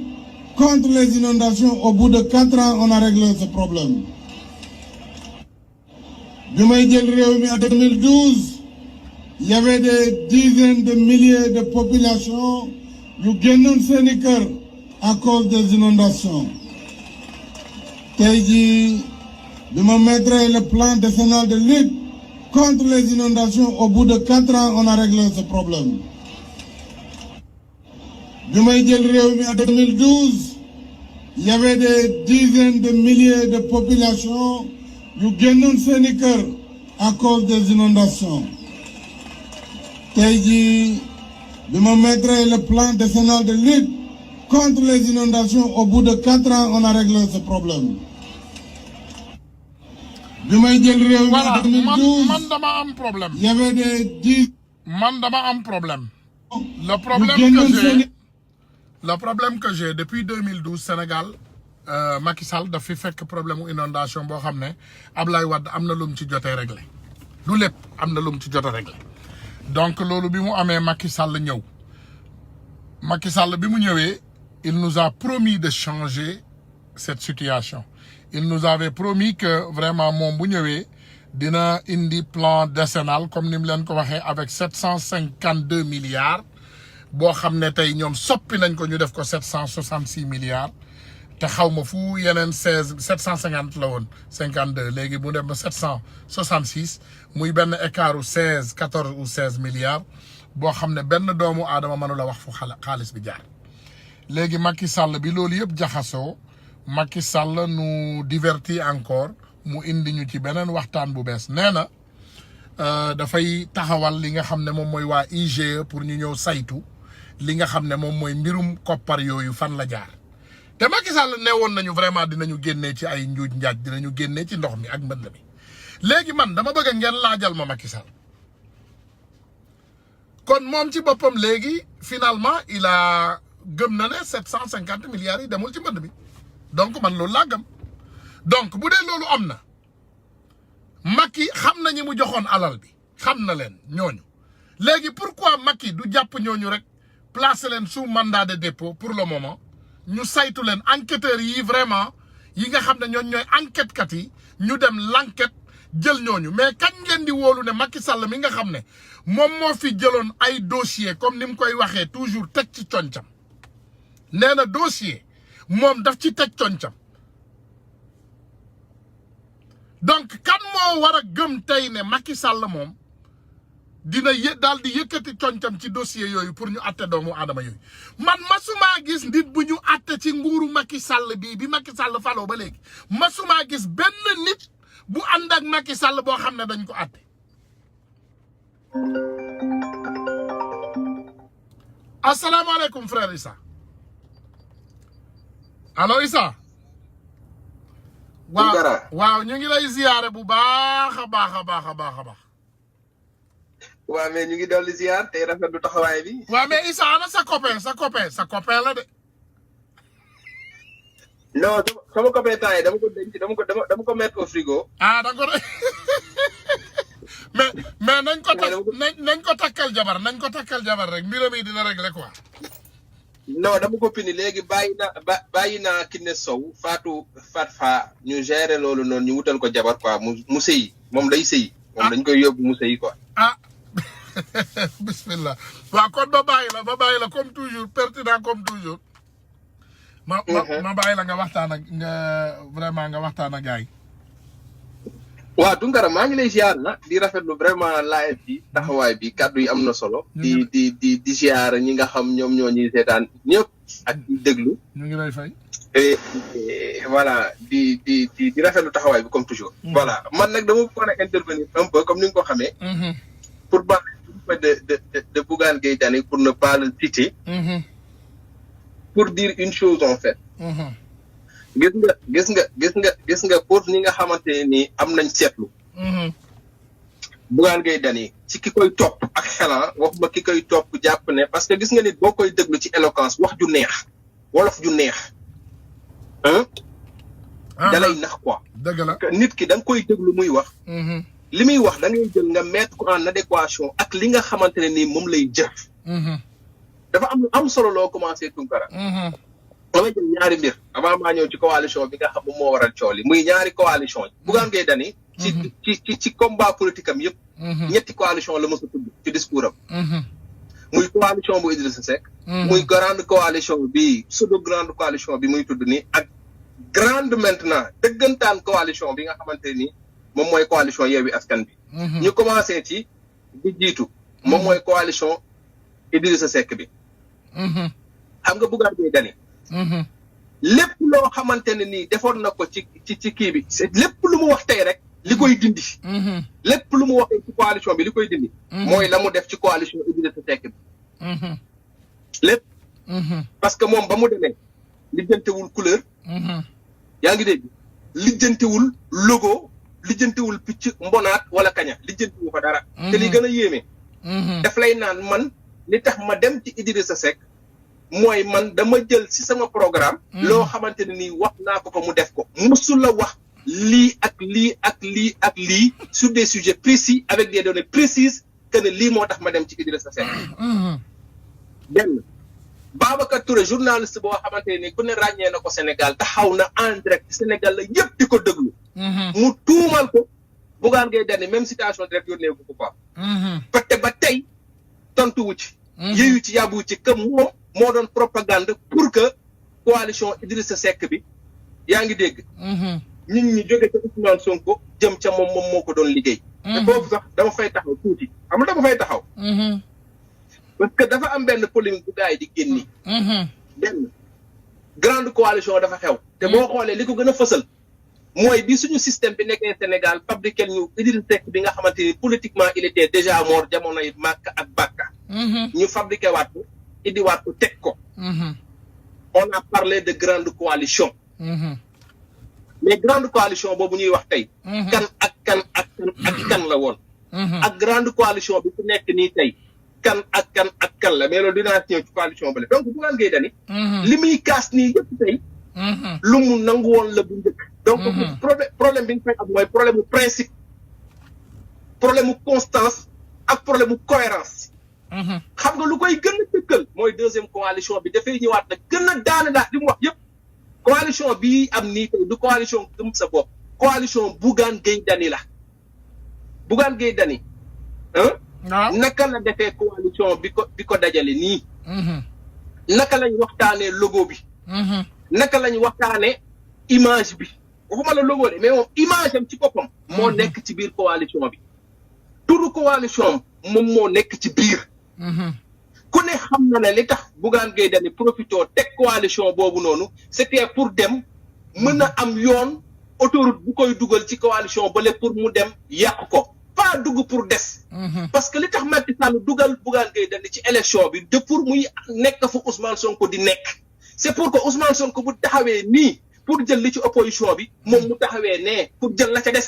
contre les inondations au bout de 4 ans on a réglé ce problème. bi may jël réew mi en 2012 il y avait des dizaines de milliers de populations yu génnoon seeni kër à cause des inondations tey jii bi ma mettre le plan décennal de lutte contre les inondations au bout de 4 ans on a réglé ce problème. bi may jël réew mi en 2012 il y avait des dizaines de milliers de populations yu génnoon seeni kër à cause des inondations tey jii bi ma mettre le plan décennal de lutte contre les inondations au bout de 4 ans on a réglé ce problème. bi may jël réew mi en 2012 man dama am problème. il y avait des man dama am problème. Le problème que j'ai depuis 2012 Sénégal Macky Sall daf fi fekk problème mu inondation boo xam ne Ablaye Wade am na lu mu ci jotee réglé du lépp am na lu mu ci jotee réglé donc loolu bi mu amee Macky Sall ñëw Macky Sall bi mu ñëwee il nous a promis de changer cette situation il nous avait promis que vraiment moom bu ñëwee dina indi plan décennal comme ni mu leen ko waxee avec 752 milliards boo xam ne tey ñoom soppi nañ ko ñu def ko 766 milliards te xaw ma fu yeneen 750 la woon 52 léegi mu dem ba 766 muy benn écart u 14 ou 16 milliards boo xam ne benn doomu aadama mënu la wax fu xaalis bi jaar. léegi Macky Sall bi loolu yëpp jaxasoo Macky Sall nu diverti encore mu indi ñu ci beneen waxtaan bu bees nee na dafay taxawal li nga xam ne moom mooy waa IGE pour ñu ñëw saytu li nga xam ne moom mooy mbirum koppar yooyu fan la jaar te Macky Sall ne woon nañu vraiment dinañu génnee ci ay njuuj njaaj dinañu génnee ci ndox mi ak mbënd mi léegi man dama bëgg ngeen laajal ma Macky Sall kon moom ci boppam léegi finalement il a gëm na ne 750 milliards yi demul ci mbënd mi donc man loolu laa gëm donc bu dee loolu am na Macky xam na ñi mu joxoon alal bi xam na leen ñooñu léegi pourquoi Macky du jàpp ñooñu rek placer leen sous mandat de dépôt pour le moment ñu saytu leen enquêteurs yi vraiment yi nga xam ne ñooñu ñooy enquête kat yi ñu dem l'enquête jël ñooñu mais kañ ngeen di wóolu ne Macky Sall mi nga xam ne moom moo fi jëloon ay dossier comme ni mu koy waxee toujours teg ci concam nee na dossier moom daf ci teg concam donc kan moo war a gëm tey ne Macky Sall moom dina daal di yëkkati concam ci dossier yooyu pour ñu atte doomu aadama yooyu man masumaa gis nit bu ñu atte ci nguuru Macky Sall bii bi Macky Sall faloo ba léegi masumaa gis benn nit bu ànd ak Macky Sall boo xam ne dañ ko atte asalaamaaleykum frère Issa allo Issa waaw ñu ngi lay ziyaare bu baax a baax a baax a baax a baax waaw mais ñu ngi dolli ziar tey rafetlu taxawaay bi. waaw mais Issa ana sa copain la de. non sama copain temps yi dama ko denc dama ko mettre au frigo. ah da nga ko mais nañ ko takkal jabar rek mbiram yi dina régler quoi. non dama ko pini léegi bàyyi naa Kiné Sow Fatou Fatfa ñu gérer loolu noonu ñu wutal ko jabar quoi mu sëyi moom day sëyi. moom dañ koy yóbbu mu sëyi quoi. ah bismillah waaw kon ba bàyyi la comme toujours pertinent comme toujours. ma bàyyi la nga waxtaan ak nga waxtaan ak gars yi. waaw Tounkara maa ngi lay ziar na di rafetlu vraiment live bi taxawaay bi kàddu yi am na solo. di ziar ñi nga xam ñoom ñoo ñuy seetaan ñëpp ak di déglu. ñu ngi lay fay. voilà di rafetlu taxawaay bi comme toujours. voilà man nag dama bëggoon a intervenir un peu comme ni nga ko xamee. pour parler de Bougane Gueye Dany pour ne pas le citer. pour dire une chose en fait. gis nga pour ñi nga xamante ne nii am nañ seetlu. Bougane Gueye Dany ci ki koy topp ak xelan waxuma ki koy topp jàpp ne parce que gis nga nit boo koy déglu ci éloquence wax ju neex wolof ju neex dalay nax quoi. dëgg la nit ki da nga koy déglu muy wax. li muy wax da ngay jël nga mettre ko en adéquation ak li nga xamante ne nii moom lay jëf. dafa am lu am solo loo commencé Tunkara. damay jël ñaari mbir avant maa ñëw ci coalition bi nga xam moom moo waral coow li muy ñaari coalition yi. Bougane Gueye Dany ci combat politique am yëpp. ñetti coalition la mos a tudd ci discours am. muy coalition bu Idrissa Seck. muy grande coalition bi pseudo grande coalition bi muy tudd nii ak grande maintenant dëggantaan coalition bi nga xamante ni moom mooy coalition Yewwi Askan bi. ñu commencé ci di jiitu. moom mooy coalition Idrissa Seck bi. xam nga Bougane Gueye Dany. lépp loo xamante ne nii defoon na ko ci kii bi lépp lu mu wax tey rek li koy dindi. lépp lu mu waxee ci coalition bi li koy dindi. mooy la mu def ci coalition Idrissa Seck bi. lépp. parce que moom ba mu demee lijjantewul couleur. yaa ngi dégg lijjantewul logo lijjantewul picc mbonaat wala kaña lijjantewu fa dara. te li gën a yéeme. daf lay naan man li tax ma dem ci Idrissa Seck. mooy man dama jël ci sama programme. loo xamante ne nii wax naa ko mu def ko. musul la wax lii ak lii ak lii ak lii sur des sujets précis avec des données précises que ne lii moo tax ma dem ci Idrissa Seck. benn Babacar Touré journaliste boo xamante ne nii ku ne ràññee na ko Sénégal taxaw na en direct Sénégal la yëpp di ko déglu. mu tuumal ko Bougane Gueye Dany même citation direct yónnee ko ko quoi. peut-être ba tey tontu wu ci. yéeyu ci yàbbu ci que moom. moo doon propagande pour que coalition Idrissa Seck bi yaa ngi dégg. nit ñi jóge ca Ousmane Sonko jëm ca moom moo ko doon liggéey. te foofu sax dama fay taxaw tuuti xam nga dama fay taxaw. parce que dafa am benn polémique bu gars yi di génni. benn grande coalition dafa xew. te boo xoolee li ko gën a fësal. mooy bi suñu système bi nekkee Sénégal fabriqué ñu Idrissa Seck bi nga xamante ni politiquement il était déjà mort jamono yi Makka ak Bakka. ñu fabriqué waat ko. indiwaat ko teg ko. on a parlé de grande coalition. mais grande coalition boobu ñuy wax tey. kan ak kan la woon. ak grande coalition bi ku nekk nii tey kan ak kan la mais loolu dinaa ñëw ci coalition bële donc Bougane Gueye Dany. li muy kaas nii yëpp tey. lu mu nangu woon la bu njëkk. donc problème bi nga fay am mooy problème mu principe problème mu constance ak problème mu cohérence. xam nga lu koy gën a dëkkal mooy deuxième coalition bi dafay ñëwaat nag gën a daane daal li mu wax yëpp coalition bii am nii tey du coalition gëm sa bopp coalition Bougane Gueye Dany la Bougane Gueye Dany naka la defee coalition bi ko dajale nii naka lañ waxtaanee logo bi naka lañ waxtaanee image bi waxuma la logo de mais moom image am ci boppam moo nekk ci biir coalition bi turu coalition moom moo nekk ci biir ku ne xam na ne li tax Bougane Gueye Dany profitoo teg coalition boobu noonu c'était pour dem mën a am yoon autoroute bu koy dugal ci coalition bale pour mu dem yàq ko pas dugg pour des parce que li tax Macky Sall dugal Bougane Gueye Dany ci élection bi de pour muy nekk fu Ousmane Sonko di nekk c'est pour que Ousmane Sonko bu taxawee nii pour jël li ci opposition bi moom mu taxawee nee pour jël la ca des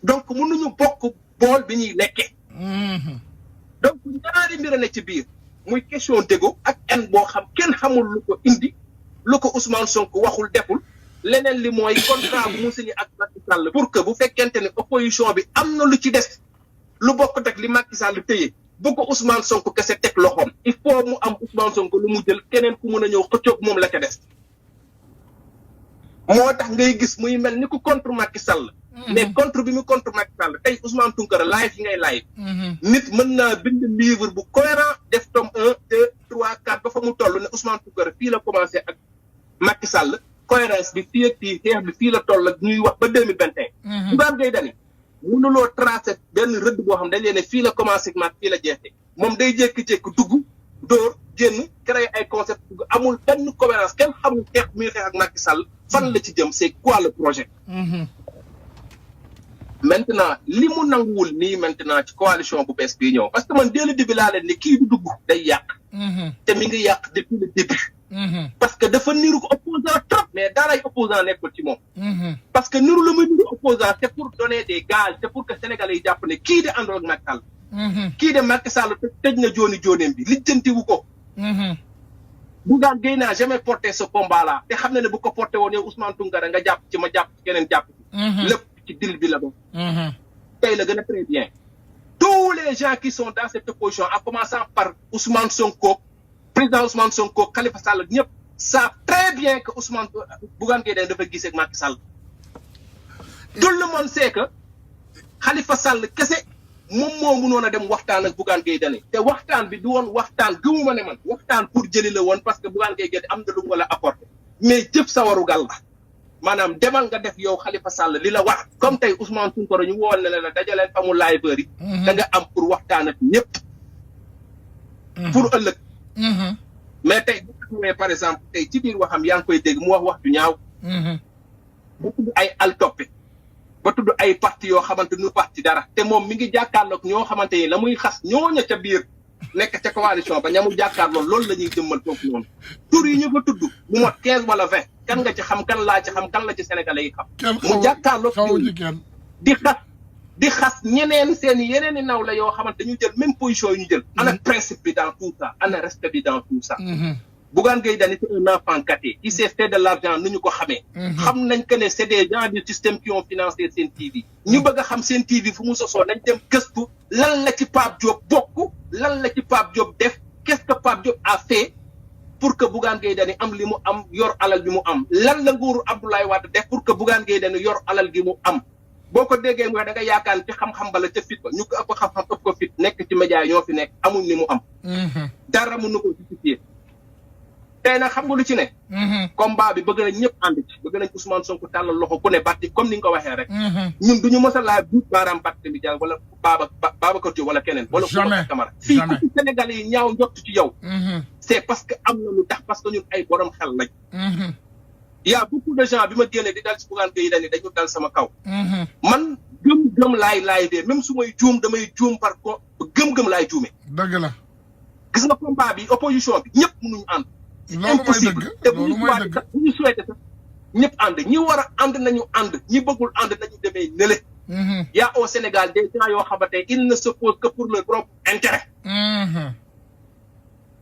donc mënuñu bokk bool bi ñuy lekkee donc ñaari mbir a nekk ci biir muy question d'égo ak en boo xam kenn xamul lu ko indi lu ko Ousmane Sonko waxul deful leneen li mooy contrat bu mu signé ak Macky Sall pour que bu fekkente ne opposition bi am na lu ci des lu bokk ak li Macky Sall téye bu ko Ousmane Sonko kese teg loxoom il faut mu am Ousmane Sonko lu mu jël keneen ku mën a ñëw xëccoog moom la ca des moo tax ngay gis muy mel ni ku contre Macky Sall mais contre bi mu contre Macky Sall tey Ousmane Tounkara live yi ngay live nit mën naa bind livre bu cohérent def tome 1 2 3 4 ba fa mu toll ne Ousmane Tounkara fii la commencé ak Macky Sall cohérence bi fii ak fii xeex bi fii la toll ak ñuy wax ba 2021 Bougane Gueye Dany mënuloo tracé benn rëdd boo xam dañ leen ne fii la commencé ak Macky fii la jeexee moom day jékki-jékki dugg dóor génn créer ay concept amul benn cohérence kenn xamul xeex muy xeex ak Macky Sall fan la ci jëm c'est quoi le projet maintenant li mu nanguwul nii maintenant ci coalition bu bees bii ñëw parce que man dès le début laa leen ne kii du dugg day yàq te mi ngi yàq depuis le début parce que dafa niru ko opposant trop mais daaray opposant nekkul ci moom parce que niru la muy niru opposant c'est pour donner des gages c'est pour que Sénégalais yi jàpp ne kii de àndoon ak Macky Sall kii de Macky Sall tëj na jooni jooneem bi lijjantiwu ko Bougane Gueye n'a jamais porté ce combat-là te xam na ne bu ko porté woon yow Ousmane Tounkara nga jàpp ci ma jàpp ci keneen jàpp ci. lépp ci dil bi la doon. tey la gën a très bien. tous les gens qui sont dans cette opposition en commençant par Ousmane Sonko président Ousmane Sonko Khalifa Sall ñëpp savent très bien que Bougane Gueye Dany dafa gisee ak Macky Sall. tout le monde sait que Khalifa Sall kese moom moo mënoon a dem waxtaan ak Bougane Gueye Dany te waxtaan bi du woon waxtaan gëmuma ne man waxtaan pour jëli la woon parce que Bougane Gueye Dany am na lu mu la apporter mais jëf sa warugal la maanaam demal nga def yow Khalifa Sall li la wax comme tey Ousmane Tounkara ñu woon ne la dajaleen amul laay bëri. da nga am pour waxtaan ak ñëpp. pour ëllëg. mais tey bu xamee par exemple tey ci biir waxam yaa ngi koy dégg mu wax ju ñaaw. ba tudd ay al toppe ba tudd ay parti yoo xamante nu parti dara te moom mi ngi jàkkaarloog ñoo xamante ni la muy xas ñooña ca biir nekk ca coalition ba ñamu jàkkaarloo loolu la ñuy jëmmal foofu noonu tur yi ñu fa tudd mu mot 15 wala 20 kan nga ci xam kan laa ci xam kan la ci sénégalais yi xam mu jàkkaarloog di xas ñeneen seen yeneen i naw la yoo xamante ñu jël même position yi ñu jël ana principe bi dans tout ça ana respect bi dans tout ça Bougane Gueye Dany c'est un enfant gâté il s'est fait de l'argent nu ñu ko xamee xam nañ que ne c'est des gens du système qui ont financé Sen TV ñu bëgg a xam Sen TV fu mu sosoo nañ dem gëstu lan la ci Pape Diop bokk lan la ci Pape Diop def qu'est-ce que Pape Diop a fait pour que Bougane Gueye Dany am li mu am yor alal bi mu am lan la nguuru Abdoulaye Wade def pour que Bougane Gueye Dany yor alal gi mu am boo ko déggee mu wax da nga yaakaar ci xam-xam bala ca fit ba ñu ko ëpp xam-xam ëpp ko fit nekk ci média yi ñoo fi nekk amuñ li mu am dara mënu ko justifier tey nag xam nga lu ci ne combat bi bëgg nañ ñëpp ànd ci bëgg nañ Ousmane Sonko tàllal loxo ku ne batti comme ni nga ko waxee rek ñun duñu mës a laa buut baaraam Barthélémy Dias wala Babacar Diop wala keneen wala Boubacar Camara fii ku ci Sénégalais yi ñaaw njott ci yow c'est parce que am na lu tax parce que ñun ay borom xel lañ y a beaucoup de gens bi ma génnee di dal ci Bougane Gueye Dany dañu dal sama kaw man gëm-gëm laay dee même su may juum damay juum par ko gëm-gëm laay juume dëgg la gis nga combat bi opposition bi ñëpp mënuñu ànd loolu mooy dëgg te bu ñu souhaité sax ñëpp ànd ñi war a ànd nañu ànd ñi bëggul ànd nañu demee nële y a au Sénégal des gens yoo xamante ils ne se posent que pour leur propre intérêt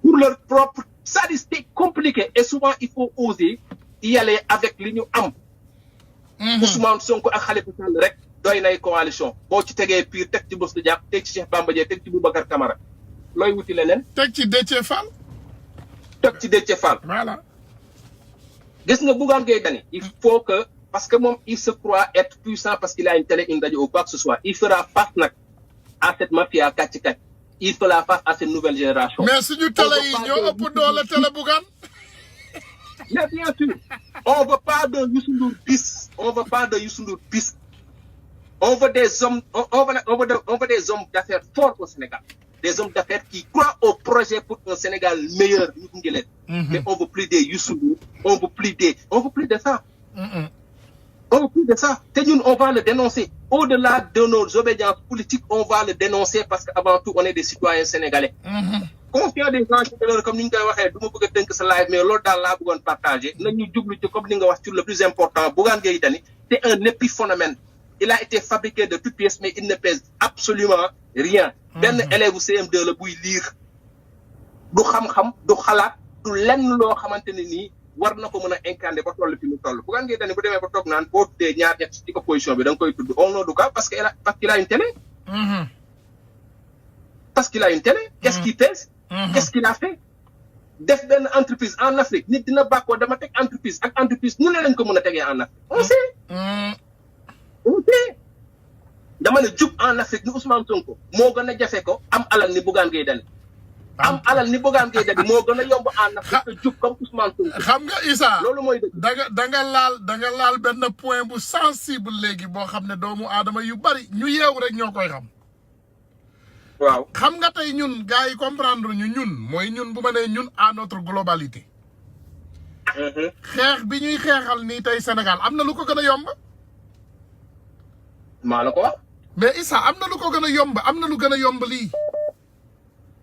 pour leur propre c'est-à-dire c'est compliqué et souvent il faut oser y aller avec li ñu am Ousmane Sonko ak Khalifa Sall rek doy nay coalition boo ci tegee Pire teg ci Boussa Diack teg ci Cheikh Bamba Dièye teg ci Boubacar Camara looy wuti leneen teg ci Déthié Fall voilà gis nga Bougane Gueye Dany il faut que parce que moom il se croit être puissant parce qu'il a une télé une rajo ou quoi que ce soit il fera face nag à cette mafia kàcc il fera face à cette nouvelle génération mais suñu télé yi ñoo ëpp doole télé Bougane mais bien sûr on veut pas de Youssou Ndour bis on veut pas de Youssou Ndour bis on veut des hommes on veut des hommes d'affaires forts au Sénégal des hommes d'affaires qui croient au projet pour un Sénégal meilleur ñu ngi leen mais on veut plus des Youssou Ndour on veut plus de ça on veut plus de ça te ñun on va le dénoncer au-delà de nos obédiences politiques on va le dénoncer parce que avant tout on est des citoyens sénégalais conscient des gens ci comme ni ñu koy waxee du ma bëgg a tënk sa live mais loolu daal laa bëggoon partager nañu jublu ci comme li nga wax sur le plus important Bougane Gueye Dany c'est un épiphénomène il a été fabriqué de toutes pièces mais il ne pèse absolument rien benn élève CM2 la buy lire du xam-xam du xalaat du lenn loo xamante ne nii war na ko mën a incarner ba toll fi mu toll Bougane Gueye Dany bu demee ba toog naan boo tuddee ñaar ñett ci opposition bi da nga koy tudd au nom du cas parce qu'il a une télé parce qu'il a une télé qu'est-ce qui pèse qu'est-ce qu'il a fait def benn entreprise en Afrique nit dina bàkkoo dama teg entreprise ak entreprise nu ne lañ ko mën a tegee en Afrique on sait dama ne jub en Afrique ni Ousmane Sonko moo gën a jafe ko am alal ni Bougane Gueye Dany am alal ni Bougane Gueye Dany moo gën a yomb en Afrique te jub comme Ousmane Sonko xam nga Issa loolu mooy dëgg da nga laal benn point bu sensible léegi boo xam ne doomu aadama yu bari ñu yeewu rek ñoo koy xam waaw xam nga tey ñun gars yi comprendre ñun mooy ñun bu ma nee ñun à notre globalité xeex bi ñuy xeexal nii tey Sénégal am na lu ko gën a yomb maa la ko wax mais Issa am na lu ko gën a yomb am na lu gën a yomb lii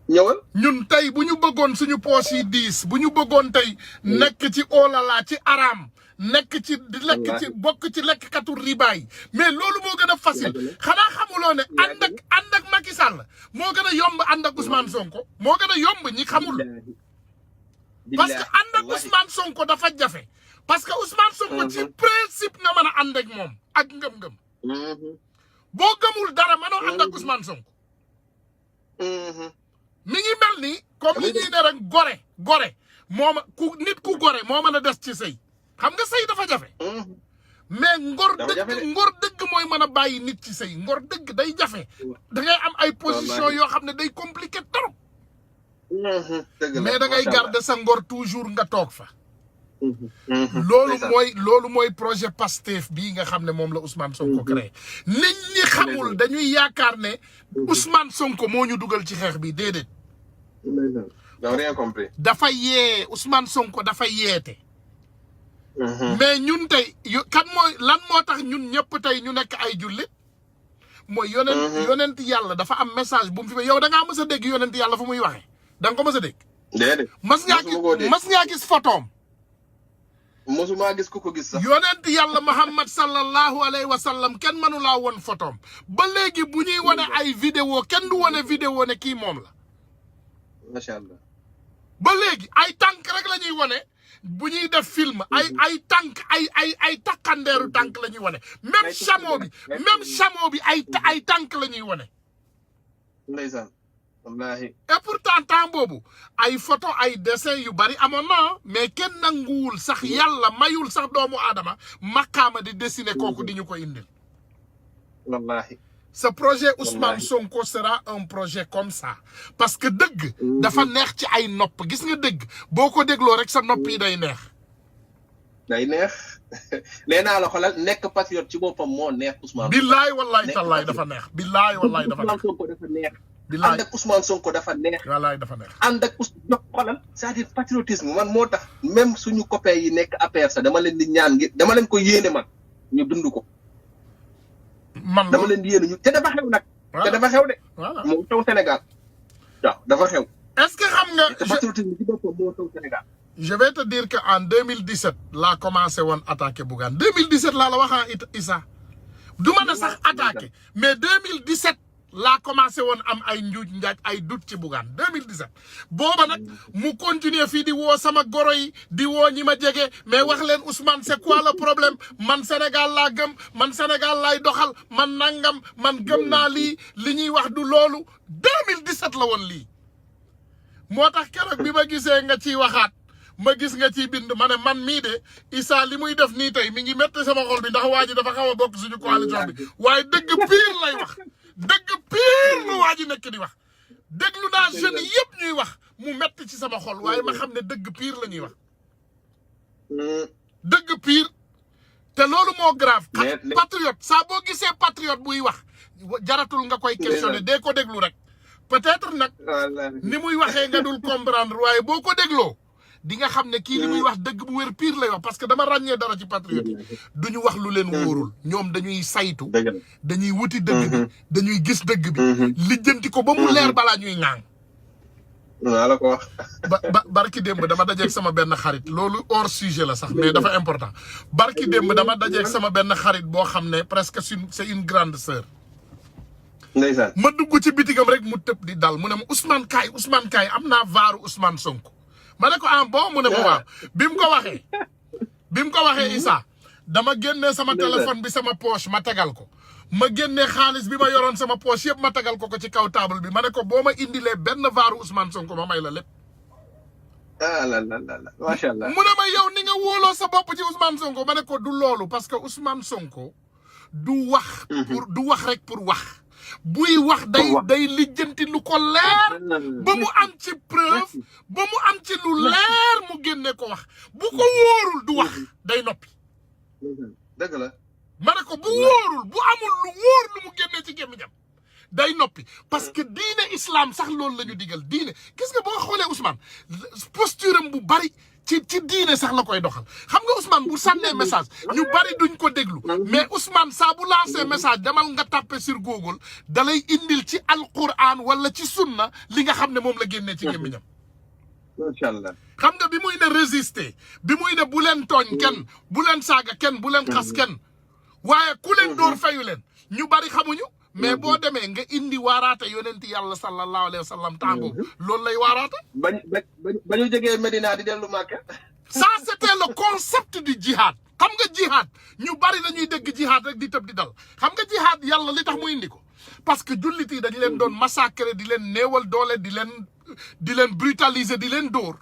ñëwal ñun tey bu ñu bëggoon suñu poos yi diis bu ñu bëggoon tey nekk ci olala ci araam nekk ci di lekk ci bokk ci lekkkatu ribaay mais loolu moo gën a facile xanaa xamuloo ne ànd ak Macky Sall moo gën a yomb ànd ak Ousmane Sonko moo gën a yomb ñi xamul parce que ànd ak Ousmane Sonko dafa jafe parce que Ousmane Sonko ci principe nga mën a ànd ak moom ak ngëm-ngëm boo gëmul dara mënoo ànd ak Ousmane Sonko mi ngi mel ni comme li ñuy ne rek gore nit ku gore moo mën a des ci sëy xam nga sëy dafa jafe mais ngor dëgg mooy mën a bàyyi nit ci sëy ngor dëgg day jafe da ngay am ay position yoo xam ne day compliqué trop mais da ngay garder sa ngor toujours nga toog fa loolu mooy projet Pastef bii nga xam ne moom la Ousmane Sonko créé nit ñi xamul dañuy yaakaar ne Ousmane Sonko moo ñu dugal ci xeex bi déedéet rien compris dafa yee Ousmane Sonko dafa yeete mais ñun tey lan moo tax ñun ñëpp tey ñu nekk ay jullit mooy yonent yàlla dafa am message bu mu fi yow da ngaa mës a dégg yonent yàlla fu muy waxee da nga ko mës a dégg déedéet mas ngaa gis photoom mosuma gis ku ko gis sax yonent yàlla Muhammad sallallahu alayhi wa sallam kenn mënu laa woon photoom ba léegi bu ñuy wane ay vidéo kenn du wane vidéo ne kii moom la macha allah ba léegi ay tànk rek la ñuy wane bu ñuy def film ay tànk ay takkandeeru tànk la ñuy wane même chameau bi ay tànk la ñuy wane ndeysaan wallahi et pourtant temps boobu ay photo ay dessin yu bari amoon na mais kenn nanguwul sax yàlla mayul sax doomu aadama maqaama di dessiner kooku di ñu ko indil wallahi ce projet Ousmane Sonko sera un projet comme ça parce que dëgg dafa neex ci ay nopp gis nga dëgg boo ko dégloo rek sa nopp yi day neex nee naa la xoolal nekk patriote ci boppam moo neex Ousmane billaay wallaay tallaay dafa neex billaay wallaay dafa neex ànd ak Ousmane Sonko dafa neex wallaay dafa neex ànd ak xoolal c'est-à-dire patriotisme man moo tax même suñu copains yi nekk APR sax dama leen di ñaan ngir dama leen ko yéene man ñu dund ko dama leen di yéene ñu te dafa xew nag te dafa xew de moo taw Sénégal waaw dafa xew est-ce que xam nga patriotisme ci boppam moo taw Sénégal je vais te dire que en 2017 laa commencé woon attaqué Bougane 2017 laa la waxaa Issa du ma ne sax attaqué mais 2017 laa commencé woon am ay njuuj njaaj ay doute ci Bougane 2017 booba nag mu continuer fii di woo sama goro yi di woo ñi ma jege mais wax leen Ousmane c'est quoi le problème man Sénégal laa gëm man Sénégal laay doxal man nangam man gëm naa lii li ñuy wax du loolu 2017 la woon lii moo tax keroog bi ma gisee nga ciy waxaat ma gis nga ciy bind ma ne man mii de Issa li muy def nii tey mi ngi métti sama xol bi ndax waa ji dafa xaw a bokk suñu coalition bi waaye dëgg pire lay wax dëgg pire lu waa ji nekk di wax déglu naa jeunes yëpp ñuy wax mu métti ci sama xol waaye ma xam ne dëgg pire la ñuy wax dëgg pire te loolu moo grave patriote saa boo gisee patriote buy wax jaratul nga koy questionner dee ko déglu rek peut-être nag ni muy waxee nga dul comprendre waaye boo ko dégloo di nga xam ne kii li muy wax dëgg bu wér pire lay wax parce que dama ràññee dara ci patriote yi duñu wax lu leen wóorul ñoom dañuy saytu dañuy wuti dëgg bi dañuy gis dëgg bi lijjanti ko ba mu leer balaa ñuy ŋaang waa la ko wax barki démb dama dajeeg sama benn xarit loolu hors sujet la sax mais dafa important barki démb dama dajeeg sama benn xarit boo xam ne presque c'est une grande sœur ndeysaan ma dugg ci bitigam rek mu tëb di dal mu ne ma Ousmane Kaay am naa vaaru Ousmane Sonko ma ne ko bon mu ne ma waaw bi mu ko waxee Issa dama génnee sama téléphone bi sama poche ma tegal ko ma génnee xaalis bi ma yoroon sama poche yëpp ma tegal ko ci kaw table bi ma ne ko boo ma indilee benn vaaru Ousmane Sonko ma may la lépp la macha allah mu ne ma yow ni nga wóoloo sa bopp ci Ousmane Sonko ma ne ko du loolu parce que Ousmane Sonko du wax rek pour wax buy wax day lijjanti lu ko leer ba mu am ci preuve ba mu am ci lu leer mu génne ko wax bu ko wóorul du wax day noppi dëgg la ma ne ko bu wóorul bu amul lu wóor lu mu génne ci gémmiñam day noppi parce que diine islam sax loolu la ñu digal diine gis nga boo xoolee Ousmane posture am bu bari ci diine sax la koy doxal xam nga Ousmane bu sànnee message ñu bari duñ ko déglu mais Ousmane saa bu lancé message demal nga tapé sur Google dalay indil ci alquran wala ci sunna li nga xam ne moom la génnee ci gémmiñam macha allah xam nga bi muy ne résister bi muy ne bu leen tooñ kenn bu leen saaga kenn bu leen xas kenn waaye ku leen dóor fayu leen ñu bari xamuñu mais boo demee nga indi waaraate yonent yàlla sallallahu alayhi wa sallam temps boobu loolu lay waaraate. ba ñu jógee Medina di dellu Màkka. ça c'était le concept du jihad. xam nga jihad ñu bari dañuy dégg jihad rek di tëb di dal xam nga jihad yàlla li tax mu indi ko parce que jullit yi dañ leen doon massacrer di leen néewal doole di leen brutaliser di leen dóor.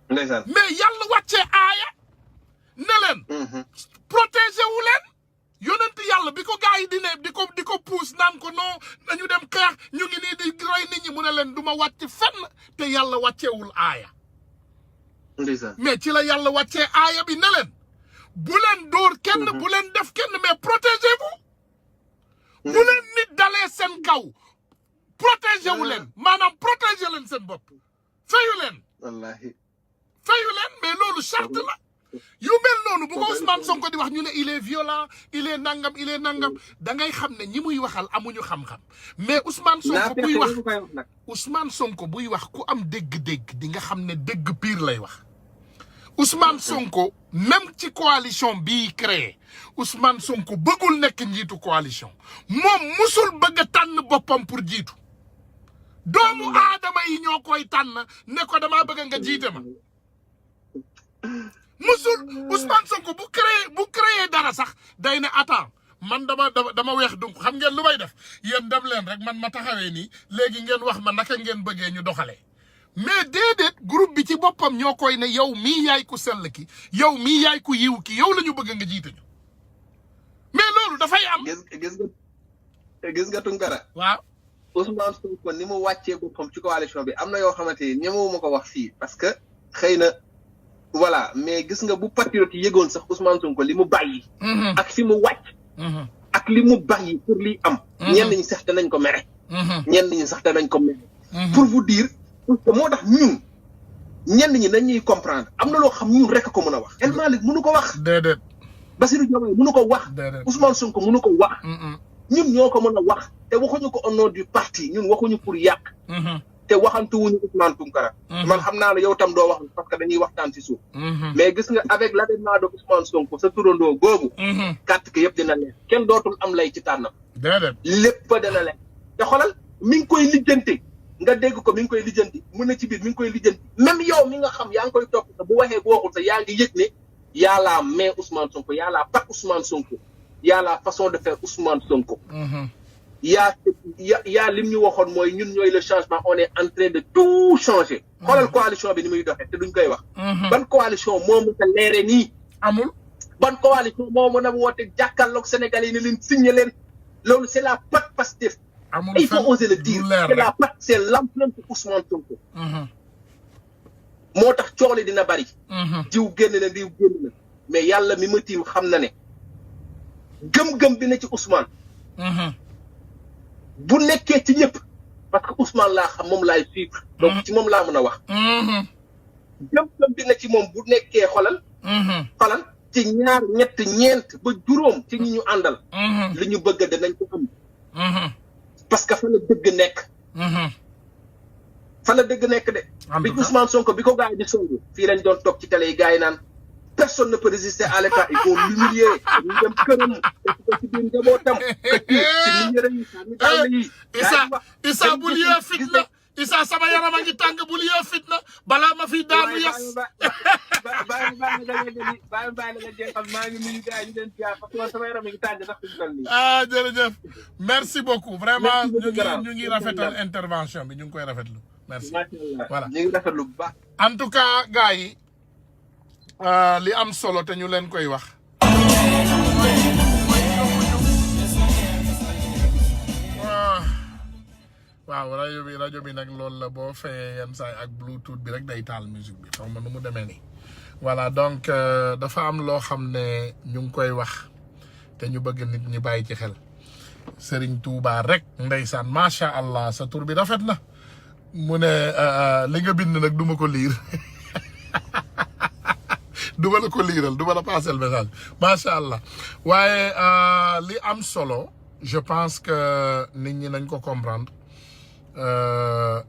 ndeysaan mais yàlla wàccee aaya ne leen. protéger wu leen. yonent yàlla bi ko gars yi di ko puus naan ko non dañu dem xeex ñu ngi nii di roy nit ñi mu ne leen du ma wàcc fenn te yàlla wàcceewul aaya. ndeysaan mais ci la yàlla wàccee aaya bi ne leen bu leen dóor kenn bu leen def kenn mais protégez-vous. bu leen nit dalee seen kaw protéger wu leen maanaam protéger leen seen bopp fayu leen. wallaahi fayu leen mais loolu charte la. yu mel noonu bu ko Ousmane Sonko di wax ñu ne il est violent il est nangam da ngay xam ne ñi muy waxal amuñu xam-xam mais Ousmane Sonko buy wax ku am dégg-dégg di nga xam ne dégg pire lay wax. Ousmane Sonko même ci coalition bii créé Ousmane Sonko bëggul nekk njiitu coalition moom musul bëgg a tànn boppam pour jiitu doomu aadama yi ñoo koy tànn ne ko damaa bëgg nga jiite ma. musul Ousmane Sonko bu créé dara sax day ne attends man dama weex donc xam ngeen lu may def yéen dem leen rek man ma taxawee nii léegi ngeen wax ma naka ngeen bëggee ñu doxalee mais déedéet groupe bi ci boppam ñoo koy ne yow mii yaay ku sell ki yow mii yaay ku yiw ki yow la ñu bëgg nga jiite ñu mais loolu dafay am. gis nga Tunkara. waaw Ousmane Sonko ni mu wàccee boppam ci coalition bi am na yoo xamante ni ñemewuma ko wax fii parce que xëy na. voilà mais gis nga bu patriote yi yëgoon sax Ousmane Sonko li mu bàyyi. ak fi mu wàcc. ak li mu bàyyi pour liy am. ñenn ñi sax danañ ko mere. ñenn ñi sax danañ ko mere. pour vous dire parce que moo tax ñun ñenn ñi dañuy comprendre am na loo xam ñun rek ko mën a wax. El Malick mënu ko wax. déedéet. Bassirou Diomaye mënu ko wax. déedéet Ousmane Sonko mënu ko wax. ñun ñoo ko mën a wax te waxuñu ko au nom du parti ñun waxuñu pour yàq. te waxantuwuñu Ousmane Tounkara. man xam naa ne yow tam doo wax parce que dañuy waxtaan ci suuf. mais gis nga avec l'avènement de Ousmane Sonko sa turandoo googu. carte gi yëpp dina leer kenn dootul am lay ci tànnam. déedéet lépp dina leer te xoolal mi ngi koy lijjanti nga dégg ko mi ngi koy lijjanti mun na ci biir mi ngi koy lijjanti même yow mi nga xam yaa ngi koy topp sa bu waxee bu waxul sa yaa ngi yëg ne y a la main Ousmane Sonko y a la patte Ousmane Sonko y a la façon de faire Ousmane Sonko. yaa lim ñu waxoon mooy ñun ñooy le changement on est en train de tout changer. xoolal coalition bi ni muy doxee te duñ koy wax. ban coalition moo mën a leere nii. amul ban coalition moo mën a woote jàkkaarloog Sénégalais yi ne leen signé leen loolu c'est la patte Pastef. amul il faut oser le dire c'est la patte c'est l'empreinte Ousmane Sonko. moo tax coole dina bari. diw génn na diw génn na mais yàlla mi ma tiim xam na ne gëm-gëm bi na ci Ousmane. bu nekkee ci ñëpp parce que Ousmane laa xam moom laay suivre. donc ci moom laa mën a wax. gëm-gëm bi na ci moom bu nekkee xolal. ci ñaar ñett ñeent ba juróom ci ñi ñu àndal. li ñu bëgg danañ ko am. parce que fa la dëgg nekk. fa la dëgg nekk de. bi Ousmane Sonko bi ko gars yi di songu fii lañ doon toog ci télé yi gars yi naan personne ne peut résister à l'État il faut l'humilier ñu dem këram def ko ci biir njabootam Issa bul yee fitna Issa sama yaram a ngi tàng bul yee fitna balaa ma fi daanu yes bàyyi la nga jeexal maa ngi nuyu gars yi ñu leen jaar parce que sama yaram a ngi tàng sax suñu toll nii. ah jërëjëf merci beaucoup vraiment ñu ngi rafetal intervention bi ñu ngi koy rafetlu merci voilà ñu ngi rafetlu bu baax en tout cas gars yi li am solo te ñu leen koy wax waaw rajo bi nag loolu la boo fayee yenn saa ak bluetooth bi rek day taal musique bi xaw ma nu mu demee nii voilà donc dafa am loo xam ne ñu ngi koy wax te ñu bëgg nit ñi bàyyi ci xel Serigne Touba rek ndeysaan macha allah sa tur bi rafet na mu ne li nga bind nag duma ko liir duma la ko liiral duma la passer le message macha allah waaye li am solo je pense que nit ñi nañ ko comprendre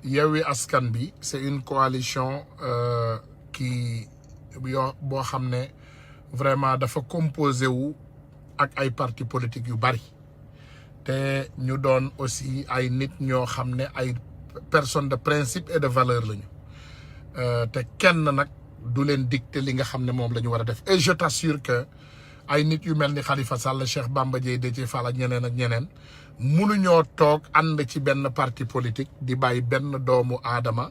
Yewwi Askan Wi c'est une coalition qui boo xam ne vraiment dafa composé wu ak ay partis politiques yu bari te ñu doon aussi ay nit ñoo xam ne ay personnes de principe et de valeur lañu te kenn nag du leen dicter li nga xam ne moom la ñu war a def et je t'assure que ay nit yu mel ni Khalifa Sall Cheikh Bamba Dièye Déthié Fall ak ñeneen mënuñoo toog ànd ci benn parti politique di bàyyi benn doomu aadama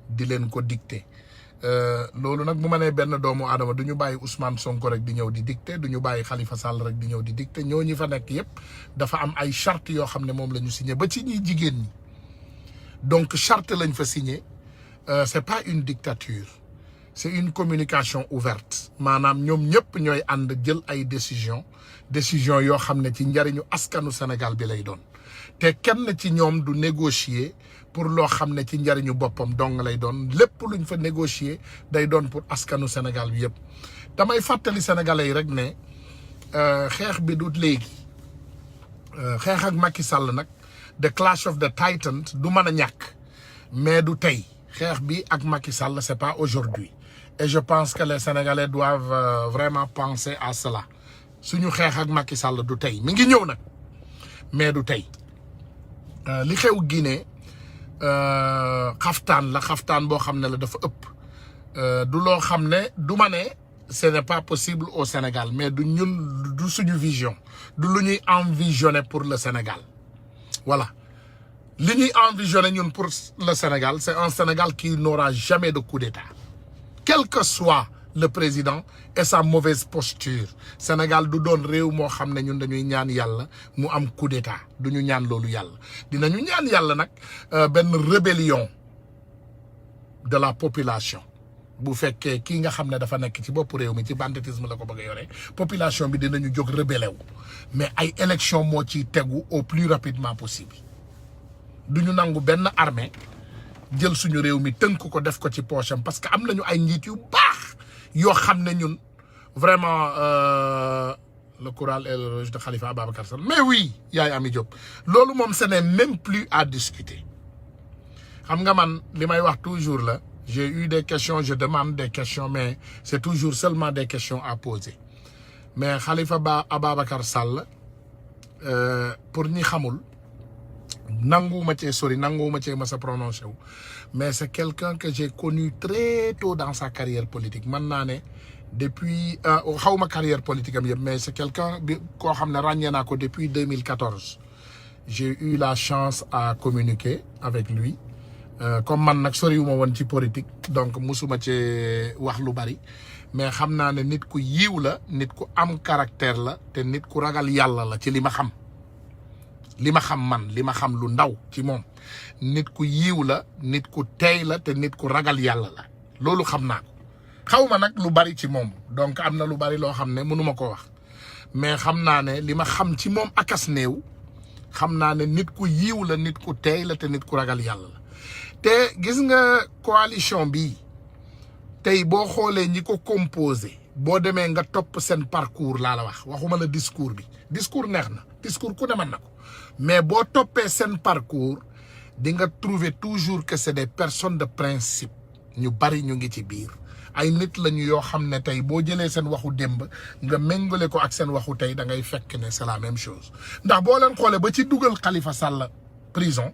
di leen ko dicter loolu nag bu ma nee benn doomu aadama du ñu bàyyi Ousmane Sonko rek di ñëw di dicter du ñu bàyyi Khalifa Sall rek di ñëw di dicter ñooñu fa nekk yépp dafa am ay charte yoo xam ne moom la ñu signé ba ci ñi jigéen ñi donc charte lañ fa signé c'est pas une dictature c'est une communication ouverte maanaam ñoom ñëpp ñooy ànd jël ay décision yoo xam ne ci njariñu askanu Sénégal bi lay doon te kenn ci ñoom du négocier pour loo xam ne ci njariñu boppam dong lay doon lépp luñ fa négocier day doon pour askanu Sénégal bi yëpp damay fàttali sénégalais yi rek ne xeex bi du léegi xeex ak Macky Sall nag the clash of the titans du mën a ñàkk mais du tey xeex bi ak Macky Sall c'est pas aujourd'hui et je pense que les Sénégalais doivent vraiment penser à cela suñu xeex ak Macky Sall du tey mi ngi ñëw nag mais du tey li xew Guinée xaftaan boo xam ne la dafa ëpp du loo xam ne du ma ne ce n'est pas possible au Sénégal mais du ñun du suñu vision du lu ñuy envisionner pour le Sénégal voilà li ñuy envisionner ñun pour le Sénégal c'est un Sénégal qui n'aura jamais de coup d'État quel que soit le président et sa mauvaise posture Sénégal du doon réew moo xam ne ñun dañuy ñaan yàlla mu am coup d'état du ñu ñaan loolu yàlla dinañu ñaan yàlla nag benn rébellion de la population bu fekkee kii nga xam ne dafa nekk ci bopp réew mi ci banditisme la ko bëgg a yore population bi dinañu jóg rebellé wu mais ay élection moo ciy tegu au plus rapidement possible du ñu nangu benn armée jël suñu réew mi tënk ko def ko ci poche am parce que am nañu ay njiit yu baax yoo xam ne ñun vraiment le courage et le rejet de Khalifa Ababacar Sall mais oui yaay Ami Diop loolu moom ce n'est même plus à discuter xam nga man li may wax toujours la j'ai eu des questions je demande des questions mais c'est toujours seulement des questions à poser mais Khalifa Ababacar Sall pour ñi xamul nanguwuma cee sori nanguwuma cee mës a prononcé wu mais c'est quelqu'un que j'ai connu très tôt dans sa carrière politique mën naa ne depuis xawma carrière politique am yëpp mais c'est quelqu'un bi koo xam ne ràññee naa ko depuis 2014 j'ai eu la chance à communiquer avec lui comme man nag soriwuma woon ci politique donc musuma ci wax lu bari mais xam naa ne nit ku yiw la nit ku am caractère la te nit ku ragal yàlla la ci li ma xam li ma xam lu ndaw ci moom nit ku yiw la nit ku teey la te nit ku ragal yàlla la loolu xam naa ko xawma nag lu bari ci moom donc am na lu bari loo xam ne mënuma ko wax mais xam naa ne li ma xam ci moom akas néew xam naa ne nit ku yiw la nit ku teey la te nit ku ragal yàlla la te gis nga coalition bi tey boo xoolee ñi ko composé boo demee nga topp seen parcours laa la waxuma la discours bi discours neex na discours ku ne mën na ko mais boo toppee seen parcours di nga trouver toujours que c'est des personnes de principe ñu bari ñu ngi ci biir ay nit lañu yoo xam ne tey boo jëlee seen waxu démb nga méngale ko ak seen waxu tey da ngay fekk ne c'est la même chose ndax boo leen xoolee ba ci dugal Khalifa Sall prison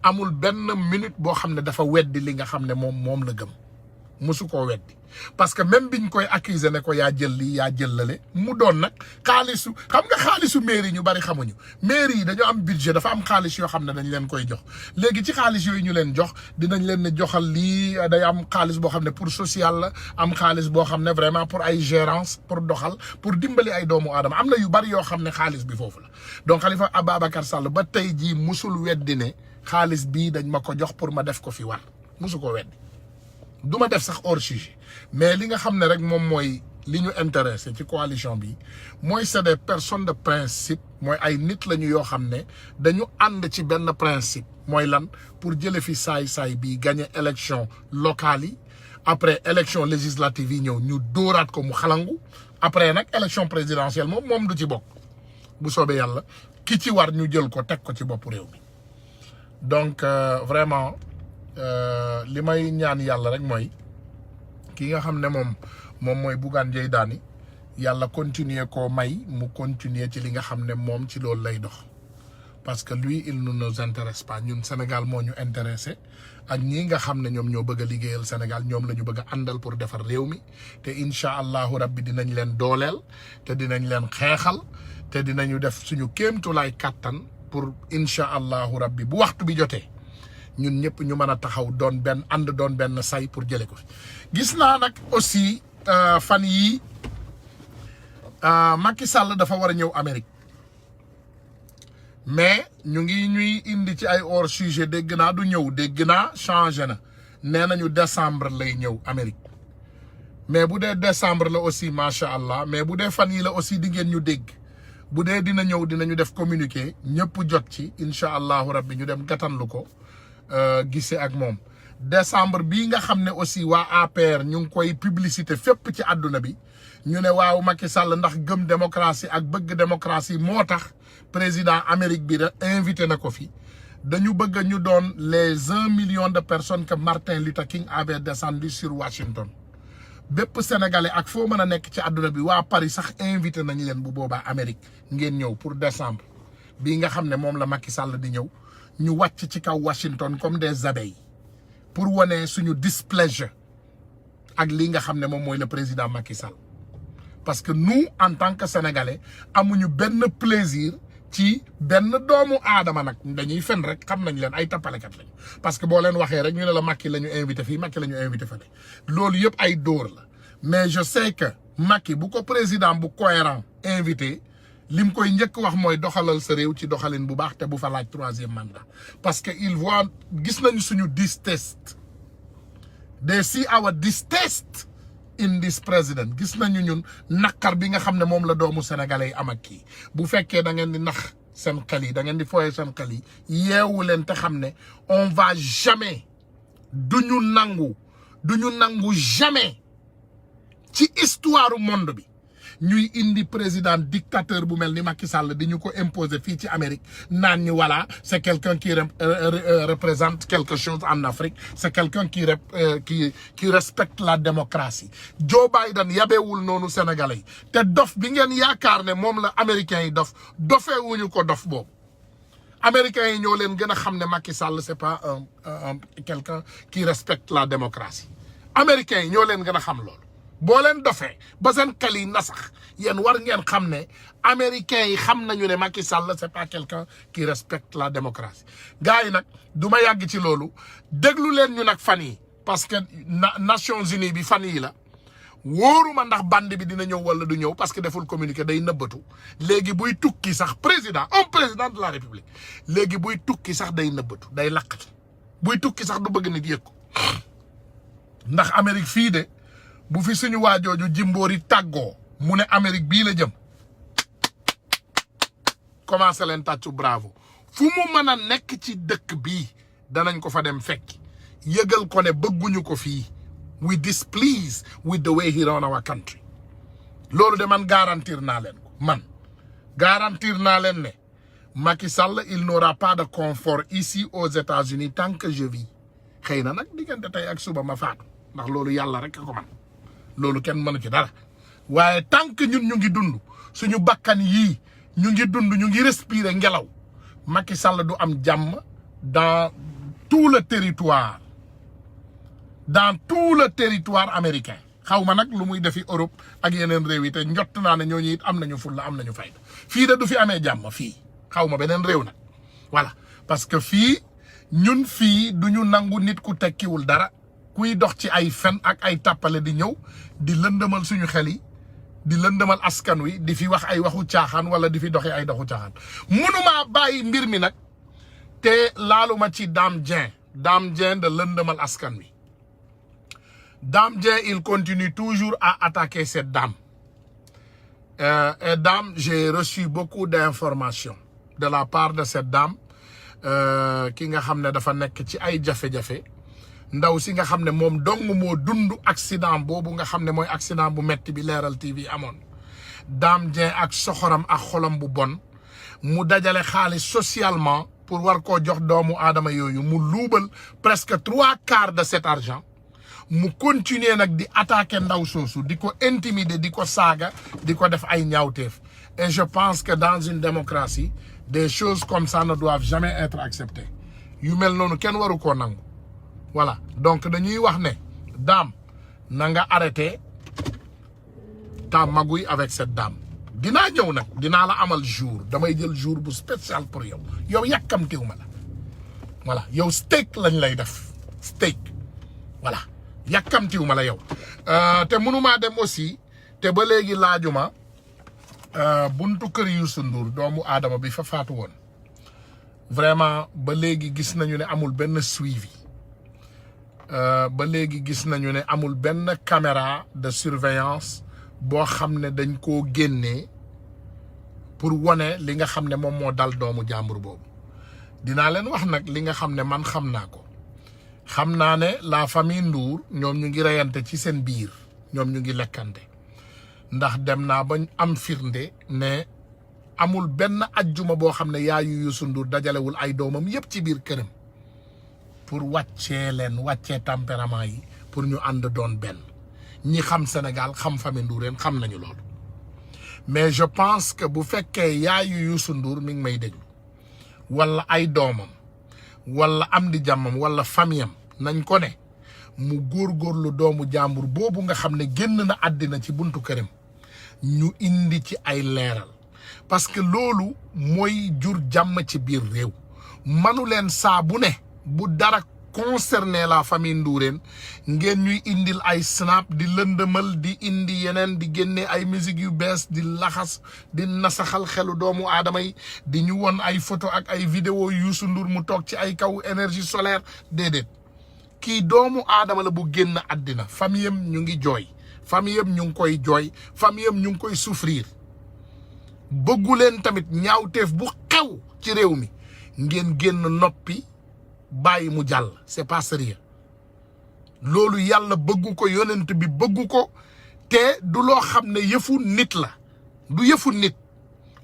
amul benn minute boo xam ne dafa weddi li nga xam ne moom la gëm musu koo weddi parce que même biñ koy accuser ne ko yaa jël lii yaa jël lale mu doon nag xaalisu xam nga xaalisu mairie ñu bari xamuñu mairie yi dañoo am budget dafa am xaalis yoo xam ne dañ leen koy jox léegi ci xaalis yooyu ñu leen jox dinañ leen ne joxal lii day am xaalis boo xam ne pour social la am xaalis boo xam ne vraiment pour ay gérance pour doxal pour dimbali ay doomu aadama am na yu bari yoo xam ne xaalis bi foofu la donc Khalifa Ababacar Sall ba tey jii musul weddi ne xaalis bii dañ ma ko jox pour ma def ko fi war musu ko weddi du ma def sax hors sujet mais li nga xam ne rek moom mooy li ñu intéressé ci coalition bi mooy c'est des personnes de principe mooy ay nit lañu yoo xam ne dañu ànd ci benn principe mooy lan pour jële fi saay-saay bi gagner élection locale yi après élection législative yi ñëw ñu dóoraat ko mu xalangu après nag élection présidentielle moom du ci bokk bu soobee yàlla ki ci war ñu jël ko teg ko ci bopp réew mi donc vraiment li may ñaan yàlla rek mooy ki nga xam ne moom mooy Bougane Gueye Dany yàlla continuer koo may mu continuer ci li nga xam ne moom ci loolu lay dox parce que lui il ne nous intéresse pas ñun Sénégal moo ñu intéressé ak ñii nga xam ne ñoom ñoo bëgg a liggéeyal Sénégal ñoom la ñu bëgg a àndal pour defar réew mi te incha allahu rabbi dinañ leen dooleel te dinañ leen xeexal te dinañu def suñu kéemtulaay kàttan pour incha allahu rabbi bu waxtu bi jotee ñun ñëpp ñu mën a taxaw doon benn ànd doon benn say pour jële ko fi. gis naa nag aussi fan yii Macky Sall dafa war a ñëw Amérique mais ñu ngi ñuy indi ci ay hors sujet dégg naa du ñëw dégg naa changé na nee nañu décembre lay ñëw Amérique mais bu dee décembre la aussi macha allah mais bu dee fan yi la aussi di ngeen ñu dégg bu dee dina ñëw dinañu def communiqué ñëpp jot ci incha allahu rabbi ñu dem gàttanlu ko gisee ak moom. décembre bii nga xam ne aussi waa APR ñu ngi koy publicité fépp ci àdduna bi ñu ne waaw Macky Sall ndax gëm démocratie ak bëgg démocratie moo tax président Amérique bi invité na ko fi dañu bëgg ñu doon les 1 million de personnes que Martin Luther King avait descendu sur Washington. bépp sénégalais ak foo mën a nekk ci àdduna bi waa Paris sax invité nañu leen bu boobaa Amérique ngeen ñëw pour décembre bii nga xam ne moom la Macky Sall di ñëw ñu wàcc ci kaw Washington comme des abeilles pour wane suñu displeasure ak li nga xam ne moom mooy le président Macky Sall parce que nous en tant que sénégalais amuñu benn plaisir ci benn doomu aadama nag dañuy fen rek xam nañ leen ay tappalekat lañu parce que boo leen waxee rek ñu ne la Macky la ñu invité fii Macky la ñu invité fële loolu yëpp ay dóor la mais je sais que Macky bu ko président bu cohérent invité lim koy njëkk wax mooy doxalal sa réew ci doxalin bu baax te bu fa laaj 3e mandat parce que il voit gis nañu suñu distaste they see our distaste in this president gis nañu ñun naqar bi nga xam ne moom la doomu sénégalais yi am ak kii bu fekkee da ngeen di nax seen xel yi da ngeen di foyee seen xel yi yeewu leen te xam ne on va jamais duñu nangu jamais ci histoire monde bi ñuy indi président dictateur bu mel ni Macky Sall di ñu ko imposer fii ci Amérique naan ñu voilà c'est quelqu'un qui représente quelque chose en Afrique c'est quelqu'un qui respecte la démocratie. Joe Biden yabeewul noonu Sénégalais yi te dof bi ngeen yaakaar ne moom la américains yi dofeewuñu ko dof boobu américains yi ñoo leen gën a xam ne Macky Sall c'est pas un quelqu'un qui respecte la démocratie américains yi ñoo leen gën a xam loolu. boo leen dofee ba seen xel yi nasax yéen war ngeen xam ne américains yi xam nañu ne Macky Sall c'est pas quelqu'un qui respecte la démocratie gars yi nag du ma yàgg ci loolu déglu leen ñu nag fan yi parce que Nations Unies bi fan yi la wóoruma ndax bandi bi dina ñëw wala du ñëw parce que deful communiqué day nëbbatu léegi buy tukki sax un président de la république léegi buy tukki sax day nëbbatu day laqatu buy tukki sax du bëgg nit yëg ko ndax Amérique fii de bu fi suñu waajooju jimboori tàggoo mu ne Amérique bii la jëm commencé leen tàccu bravo fu mu mën a nekk ci dëkk bii danañ ko fa dem fekk yëgal ko ne bëgguñu ko fii we displeased with the way he run our country loolu de man garantir naa leen ko man garantir naa leen ne Macky Sall il n'aura pas de confort ici aux États-Unis tant que je vis xëy na nag diggante tey ak suba ma faatu ndax loolu yàlla rek ko man loolu kenn mënu ci dara waaye tant que ñun ñu ngi dund suñu bakkan yii ñu ngi dund ñu ngi respirer ngelaw Macky Sall du am jàmm dans tout le territoire américain xaw ma nag lu muy defi Europe ak yeneen réew yi te njott naa ne ñooñu it am nañu fulla am nañu fayda fii de du fi amee jàmm fii xaw ma beneen réew nag voilà parce que fii ñun fii du ñu nangu nit ku tekkiwul dara kuy dox ci ay fen ak ay tàppale di ñëw di lëndëmal suñu xel yi di lëndëmal askan wi di fi wax ay waxu caaxaan wala di fi doxee ay doxu caaxaan mënumaa bàyyi mbir mi nag te laaluma ci Dame Dieng de lëndëmal askan wi Dame Dieng il continue toujours à attaquer cette dame et Dame j'ai reçu beaucoup d'informations de la part de cette dame ki nga xam ne dafa nekk ci ay jafe-jafe ndaw si nga xam ne moom dong moo dund accident boobu nga xam ne mooy accident bu metti bi Leral TV amoon Dame Dieng ak soxoram ak xolam bu bon mu dajale xaalis socialement pour war koo jox doomu aadama yooyu mu luubal presque 3/4 de cet argent mu continuer nag di attaquer ndaw soosu di ko intimider di ko saaga di ko def ay ñaawteef et je pense que dans une démocratie des choses comme ça ne doivent jamais être acceptées yu mel noonu kenn waru koo nangu voilà donc dañuy wax ne Dame na nga arrêté ta magouille avec cette dame dinaa ñëw nag dinaa la amal jour damay jël jour bu spécial pour yow yàkkamtiwu ma la voilà yow steak lañ lay def steak voilà yàkkamtiwu ma la yow te mënumaa dem aussi te ba léegi laajuma buntu kër Youssou Ndour doomu aadama bi fa faatu woon vraiment ba léegi gis nañu ne amul benn suivi ba léegi gis nañu ne amul benn caméra de surveillance boo xam ne dañ koo génnee pour wone li nga xam ne moom moo dal doomu jàmbur boobu dinaa leen wax nag li nga xam ne man xam naa ko xam naa ne la famille Ndour ñoom ñu ngi reyante ci seen biir ñoom ñu ngi lekkante ndax dem naa bañ am firnde ne amul benn ajjuma boo xam ne yaayu Youssou Ndour dajalewul ay doomam yépp ci biir këram pour wàccee tempérament yi pour ñu ànd doon benn ñi xam Sénégal xam famille Ndourène xam nañu loolu mais je pense que bu fekkee yaayu Youssou Ndour mi ngi may déglu wala ay doomam wala am di jàmmam wala famiyam nañ ko ne mu góorgóorlu doomu jàmbur boobu nga xam ne génn na àddina ci buntu këram ñu indi ci ay leeral parce que loolu mooy jur jàmm ci biir réew manu leen saa bu ne bu dara concerné la famille Ndourène ngeen ñuy indil ay snap di lëndëmal di indi yeneen di génne ay musique yu bees di laxas di nasaxal xelu doomu aadama yi di ñu won ay photo ak ay vidéo Youssou Ndour mu toog ci ay kaw énergie solaire déedéet kii doomu aadama la bu génn àddina famille am ñu ngi jooy famille am ñu ngi koy jooy famille am ñu ngi koy souffrir bëggu leen tamit ñaawteef bu xew ci réew mi ngeen génn noppi bàyyi mu jàll c'est pas sérieux loolu yàlla bëggu ko yonent bi bëggu ko te du loo xam ne yëfu nit la du yëfu nit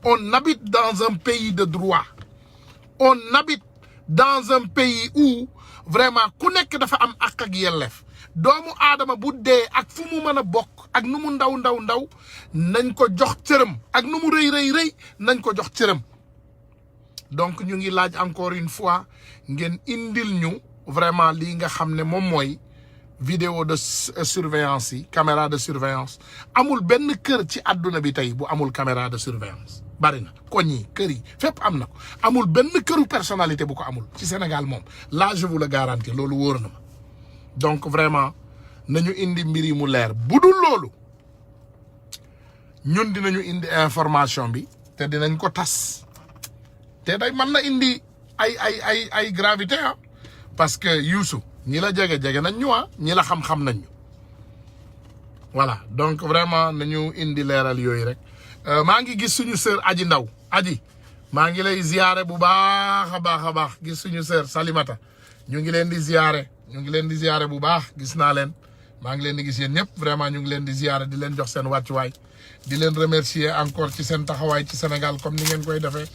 on habite dans un pays de droit on habite dans un pays où vraiment ku nekk dafa am ak yelleef doomu aadama bu dee ak fu mu mën a bokk ak nu mu ndaw nañ ko jox cëram ak nu mu rëy nañ ko jox cëram donc ñu ngi laaj encore une fois ngeen indil ñu vraiment lii nga xam ne moom mooy vidéo de surveillance yi caméra de surveillance amul benn kër ci àdduna bi tey bu amul caméra de surveillance bari na koñ yi kër yi fépp am na ko amul benn këru personnalité bu ko amul ci Sénégal moom là je vous le garantis loolu wóor na ma donc vraiment nañu indi mbir yi mu leer bu dul loolu ñun dinañu indi information bi te dinañ ko tas te day mën na indi ay gravité ah parce que Youssou ñi la jege nañ ñu ñi la xam nañ ñu voilà donc vraiment nañu indi leeral yooyu rek maa ngi gis suñu sœur Aji Ndaw Aji maa ngi lay ziyaare bu baax a baax gis suñu sœur Salimata ñu ngi leen di ziyaare bu baax gis naa leen maa ngi leen di gis yéen ñëpp vraiment ñu ngi leen di ziyaare di leen jox seen wàccuwaay di leen remercier encore ci seen taxawaay ci Sénégal comme ni ngeen koy defee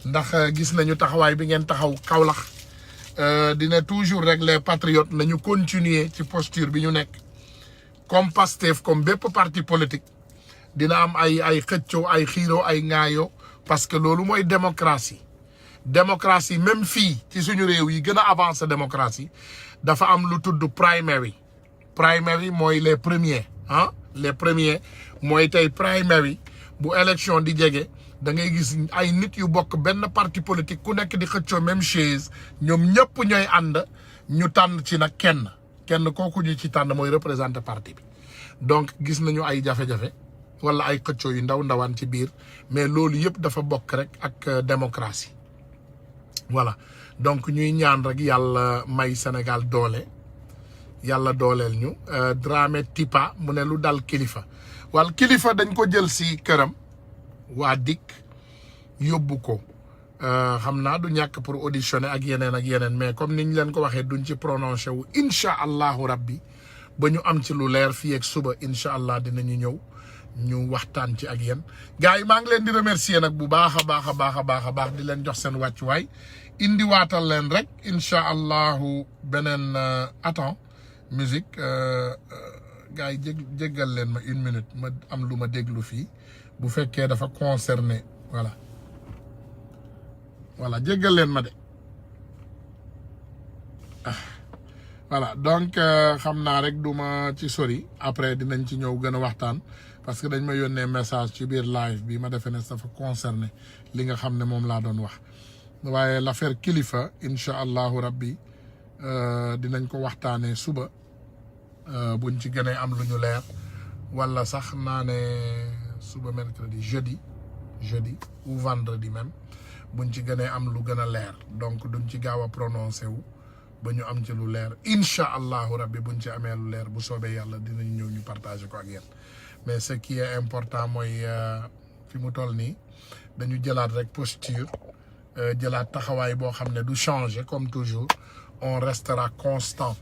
ndax gis nañu taxawaay bi ngeen taxaw Kaolack dina toujours rek les patriotes nañu continuer ci posture bi ñu nekk comme Pastef comme bépp parti politique dina am ay xëccoo ay xiiroo ay ŋaayoo parce que loolu mooy démocratie même fii ci suñu réew yi gën a avancé démocratie dafa am lu tudd primary mooy les premiers les premiers mooy tey primary bu élection di jege da ngay gis ay nit yu bokk benn parti politique ku nekk di xëccoo même chaise ñoom ñëpp ñooy ànd ñu tànn ci nag kenn kooku ñu ci tànn mooy représenter parti bi donc gis nañu ay jafe-jafe wala ay xëccoo yu ndawaan ci biir mais loolu yëpp dafa bokk rek ak démocratie voilà donc ñuy ñaan rek yàlla may Sénégal doole yàlla dooleel ñu Dramé Tipa mu ne lu dal kilifa wal kilifa dañ ko jël si këram waa dikk yóbbu ko xam naa du ñàkk pour auditionner ak yeneen mais comme niñ leen ko waxee duñ ci prononcé wu incha allahu rabbi ba ñu am ci lu leer fii ak suba incha allah dinañu ñëw ñu waxtaan ci ak yéen gars yi maa ngi leen di remercier nag bu baax a baax di leen jox seen wàccuwaay indi waatal leen rek incha allahu beneen attends musique gars yi jéggal leen ma une minute ma am lu ma déglu fii bu fekkee dafa concerné voilà jéggal leen ma de voilà donc xam naa rek duma ci sori après dinañ ci ñëw gën a waxtaan parce que dañ ma yónnee message ci biir live bi ma defee ne dafa concerné li nga xam ne moom laa doon wax waaye l'affaire Kilifeu incha allahu rabbi dinañ ko waxtaanee suba buñ ci gënee am lu ñu leer wala sax naa ne suba mercredi jeudi ou vendredi même buñ ci gënee am lu gën a leer donc duñ ci gaaw a prononcé wu ba ñu am ci lu leer incha allahu rabbi buñ ci amee lu leer bu soobee yàlla dinañ ñëw ñu partager ko ak yéen mais ce qui est important mooy fi mu toll nii dañu jëlaat rek posture jëlaat taxawaay boo xam ne du changer comme toujours on restera constant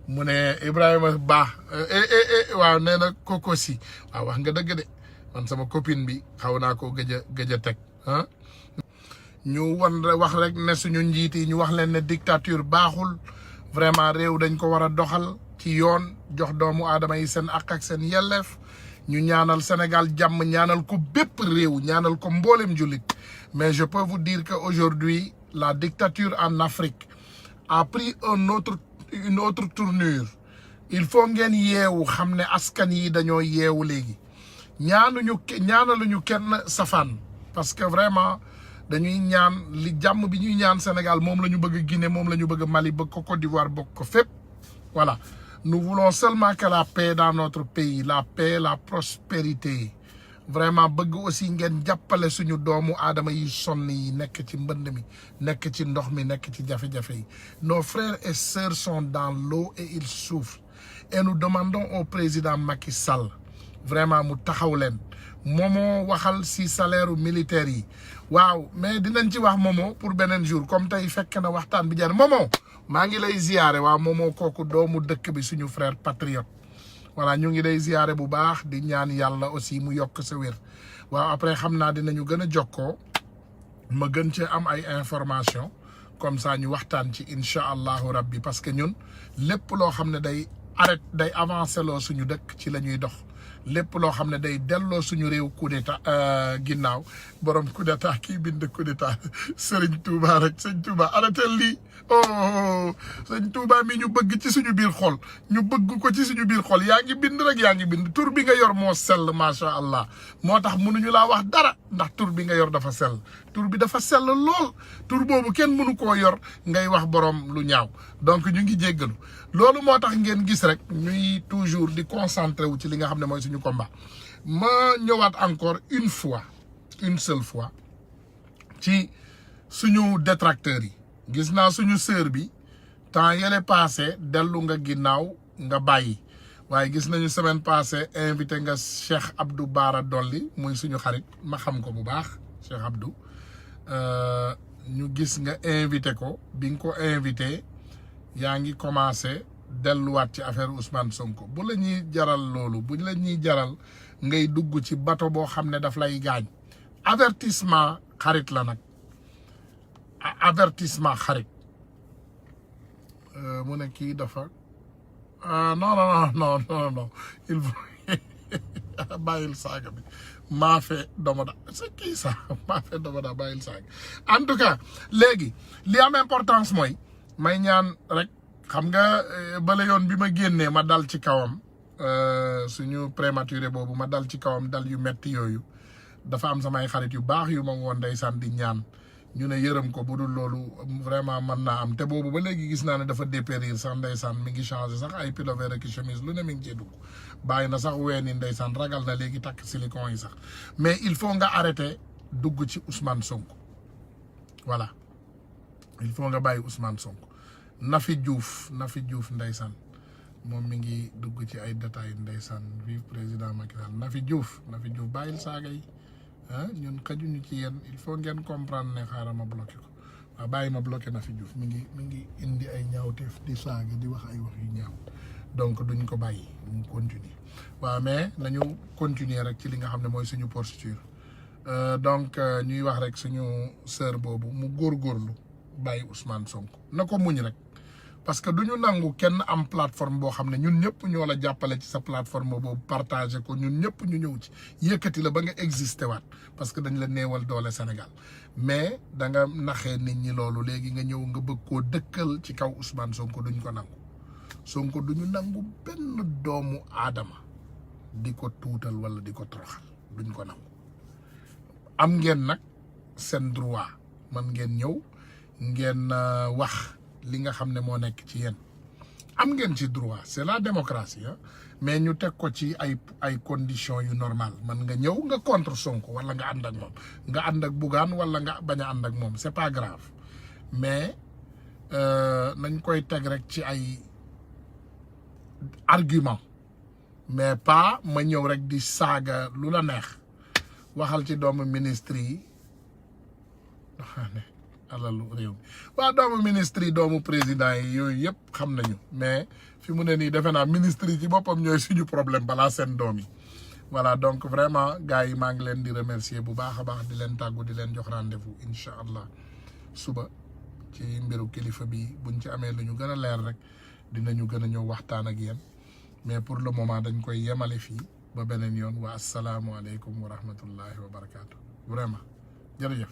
mu ne Ibrahima Ba waaw nee na koko si waaw wax nga dëgg de man sama copine bi xaw naa ko gëj a teg ah ñu wax rek ne suñu njiit yi ñu wax leen ne dictature baaxul vraiment réew dañ ko war a doxal ci yoon jox doomu aadama yi seen àq ak seen yelleef ñu ñaanal Sénégal jàmm ñaanal ko bépp réew ñaanal ko mboolem jullit mais je peux vous dire que aujourd'hui la dictature en Afrique a pris une autre tournure il faut ngeen yeewu xam ne askan yi dañoo yeewu léegi ñaanaluñu kenn safaan parce que vraiment dañuy ñaan li jàmm bi ñuy ñaan Sénégal moom la ñu bëgg Guinée moom la ñu bëgg Mali bëgg ko Côte d'Ivoire bëgg ko fépp voilà nous voulons seulement que la paix dans notre pays la paix la prospérité vraiment bëgg aussi ngeen jàppale suñu doomu aadama yi sonn yi nekk ci mbënd mi nekk ci ndox mi nekk ci jafe-jafe yi nos frères et sœurs sont dans l'eau et ils souffrent et nous demandons au président Macky Sall vraiment mu taxaw leen Momo waxal si salaire militaire yi waaw mais dinañ ci wax Momo pour beneen jour comme tey fekk na waxtaan bi jar Momo maa ngi lay ziyaare waaw Momo kooku doomu dëkk bi suñu frère patriote voilà ñu ngi lay ziyaare bu baax di ñaan yàlla aussi mu yokk sa wér waaw après xam naa dinañu gën a jokkoo ma gën cee am ay information comme ça ñu waxtaan ci incha allahu rabbi parce que ñun lépp loo xam ne day avancer loo suñu dëkk ci la ñuy dox lépp loo xam ne day delloo suñu réew coup d'état ginnaaw borom coup d'état kii bind coup d'état Serigne Touba rek Serigne Touba arrêté lii oh Serigne Touba mi ñu bëgg ci suñu biir xol ñu bëgg ko ci suñu biir xol yaa ngi bind rek yaa ngi bind tur bi nga yor moo sell macha allah moo tax mënuñu laa wax dara ndax tur bi nga yor dafa sell tur bi dafa sell lool tur boobu kenn mënu koo yor ngay wax borom lu ñaaw donc ñu ngi jéggalu loolu moo tax ngeen gis rek ñuy toujours di concentré wu ci li nga xam ne mooy suñu combat ma ñëwaat encore une seule fois ci suñu détracteurs yi gis naa suñu sœur bi temps yële passé dellu nga ginnaaw nga bàyyi waaye gis nañu semaine passée invité nga Cheikh Abdou Bara Dolly muy suñu xarit ma xam ko bu baax Cheikh Abdou ñu gis nga invité ko bi nga ko invité yaa ngi commencé delluwaat ci affaire Ousmane Sonko bu la ñuy jaral loolu bu la ñuy jaral ngay dugg ci bato boo xam ne daf lay gaañ avertissement xarit la nag avertissement xarit mu ne kii dafa non il faut bàyyil saaga bi maafe domoda c'est kii sax maafe domoda bàyyil saaga en tout cas léegi li am importance mooy may ñaan rek xam nga bala yoon bi ma génnee ma dal ci kawam suñu prématuré boobu ma dal ci kawam dal yu metti yooyu dafa am samay xarit yu baax yu ma woon ndeysaan di ñaan ñu ne yërëm ko bu dul loolu vraiment mën naa am te boobu ba léegi gis naa ne dafa dépérir sax ndeysaan mi ngi changé sax ay pilover ak chemise lu ne mi ngi cee dugg bàyyi na sax weeni ndeysaan ragal na léegi takk silicon yi sax mais il faut nga arrêter dugg ci Ousmane Sonko voilà il faut nga bàyyi Ousmane Sonko Nafi Diouf ndeysaan moom mi ngi dugg ci ay détails ndeysaan vive président Macky Sall Nafi Diouf bàyyil saaga yi ñun xajuñu ci yéen il faut ngeen comprendre ne xaaral ma bloqué ko waaw bàyyi ma bloqué Nafi Diouf mi ngi indi ay ñaawteef di saaga di wax ay wax yu ñaaw donc duñ ko bàyyi mu continuer waaw mais nañu continuer rek ci li nga xam ne mooy suñu posture donc ñuy wax rek suñu sœur boobu mu góorgóorlu bàyyi Ousmane Sonko na ko muñ rek parce que duñu nangu kenn am plateforme boo xam ne ñun ñëpp ñoo la jàppale ci sa plateforme boobu partager ko ñun ñëpp ñu ñëw ci yëkkati la ba nga existé waat parce que dañ la néewal doole Sénégal mais da nga naxee nit ñi loolu léegi nga ñëw nga bëgg koo dëkkal ci kaw Ousmane Sonko duñ ko nangu Sonko duñu nangu benn doomu aadama di ko tuutal wala di ko toroxal duñ ko nangu am ngeen nag seen droit man ngeen ñëw ngeen wax li nga xam ne moo nekk ci yéen am ngeen ci droit c'est la démocratie mais ñu teg ko ci ay conditions yu normal man nga ñëw nga contre Sonko wala nga ànd ak moom nga ànd ak Bougane wala nga bañ a ànd ak moom c'est pas grave mais nañ koy teg rek ci ay argument mais pas ma ñëw rek di saaga lu la neex waxal ci doomu ministre yi alalu réew mi waa doomu ministre yi doomu président yi yooyu yëpp xam nañu mais fi mu ne nii defe naa ministre yi ci boppam ñooy suñu problème balaa seen doom yi voilà donc vraiment gars yi maa ngi leen di remercier bu baax a baax di leen tàggu di leen jox rendez-vous incha allah suba ci mbiru kilifa bi buñ ci amee lu ñu gën a leer rek dinañu gën a ñëw waxtaan ak yéen mais pour le moment dañ koy yemale fii ba beneen yoon wa asalaamualeykum wa rahmatullahi wa barakaatu vraiment jërëjëf.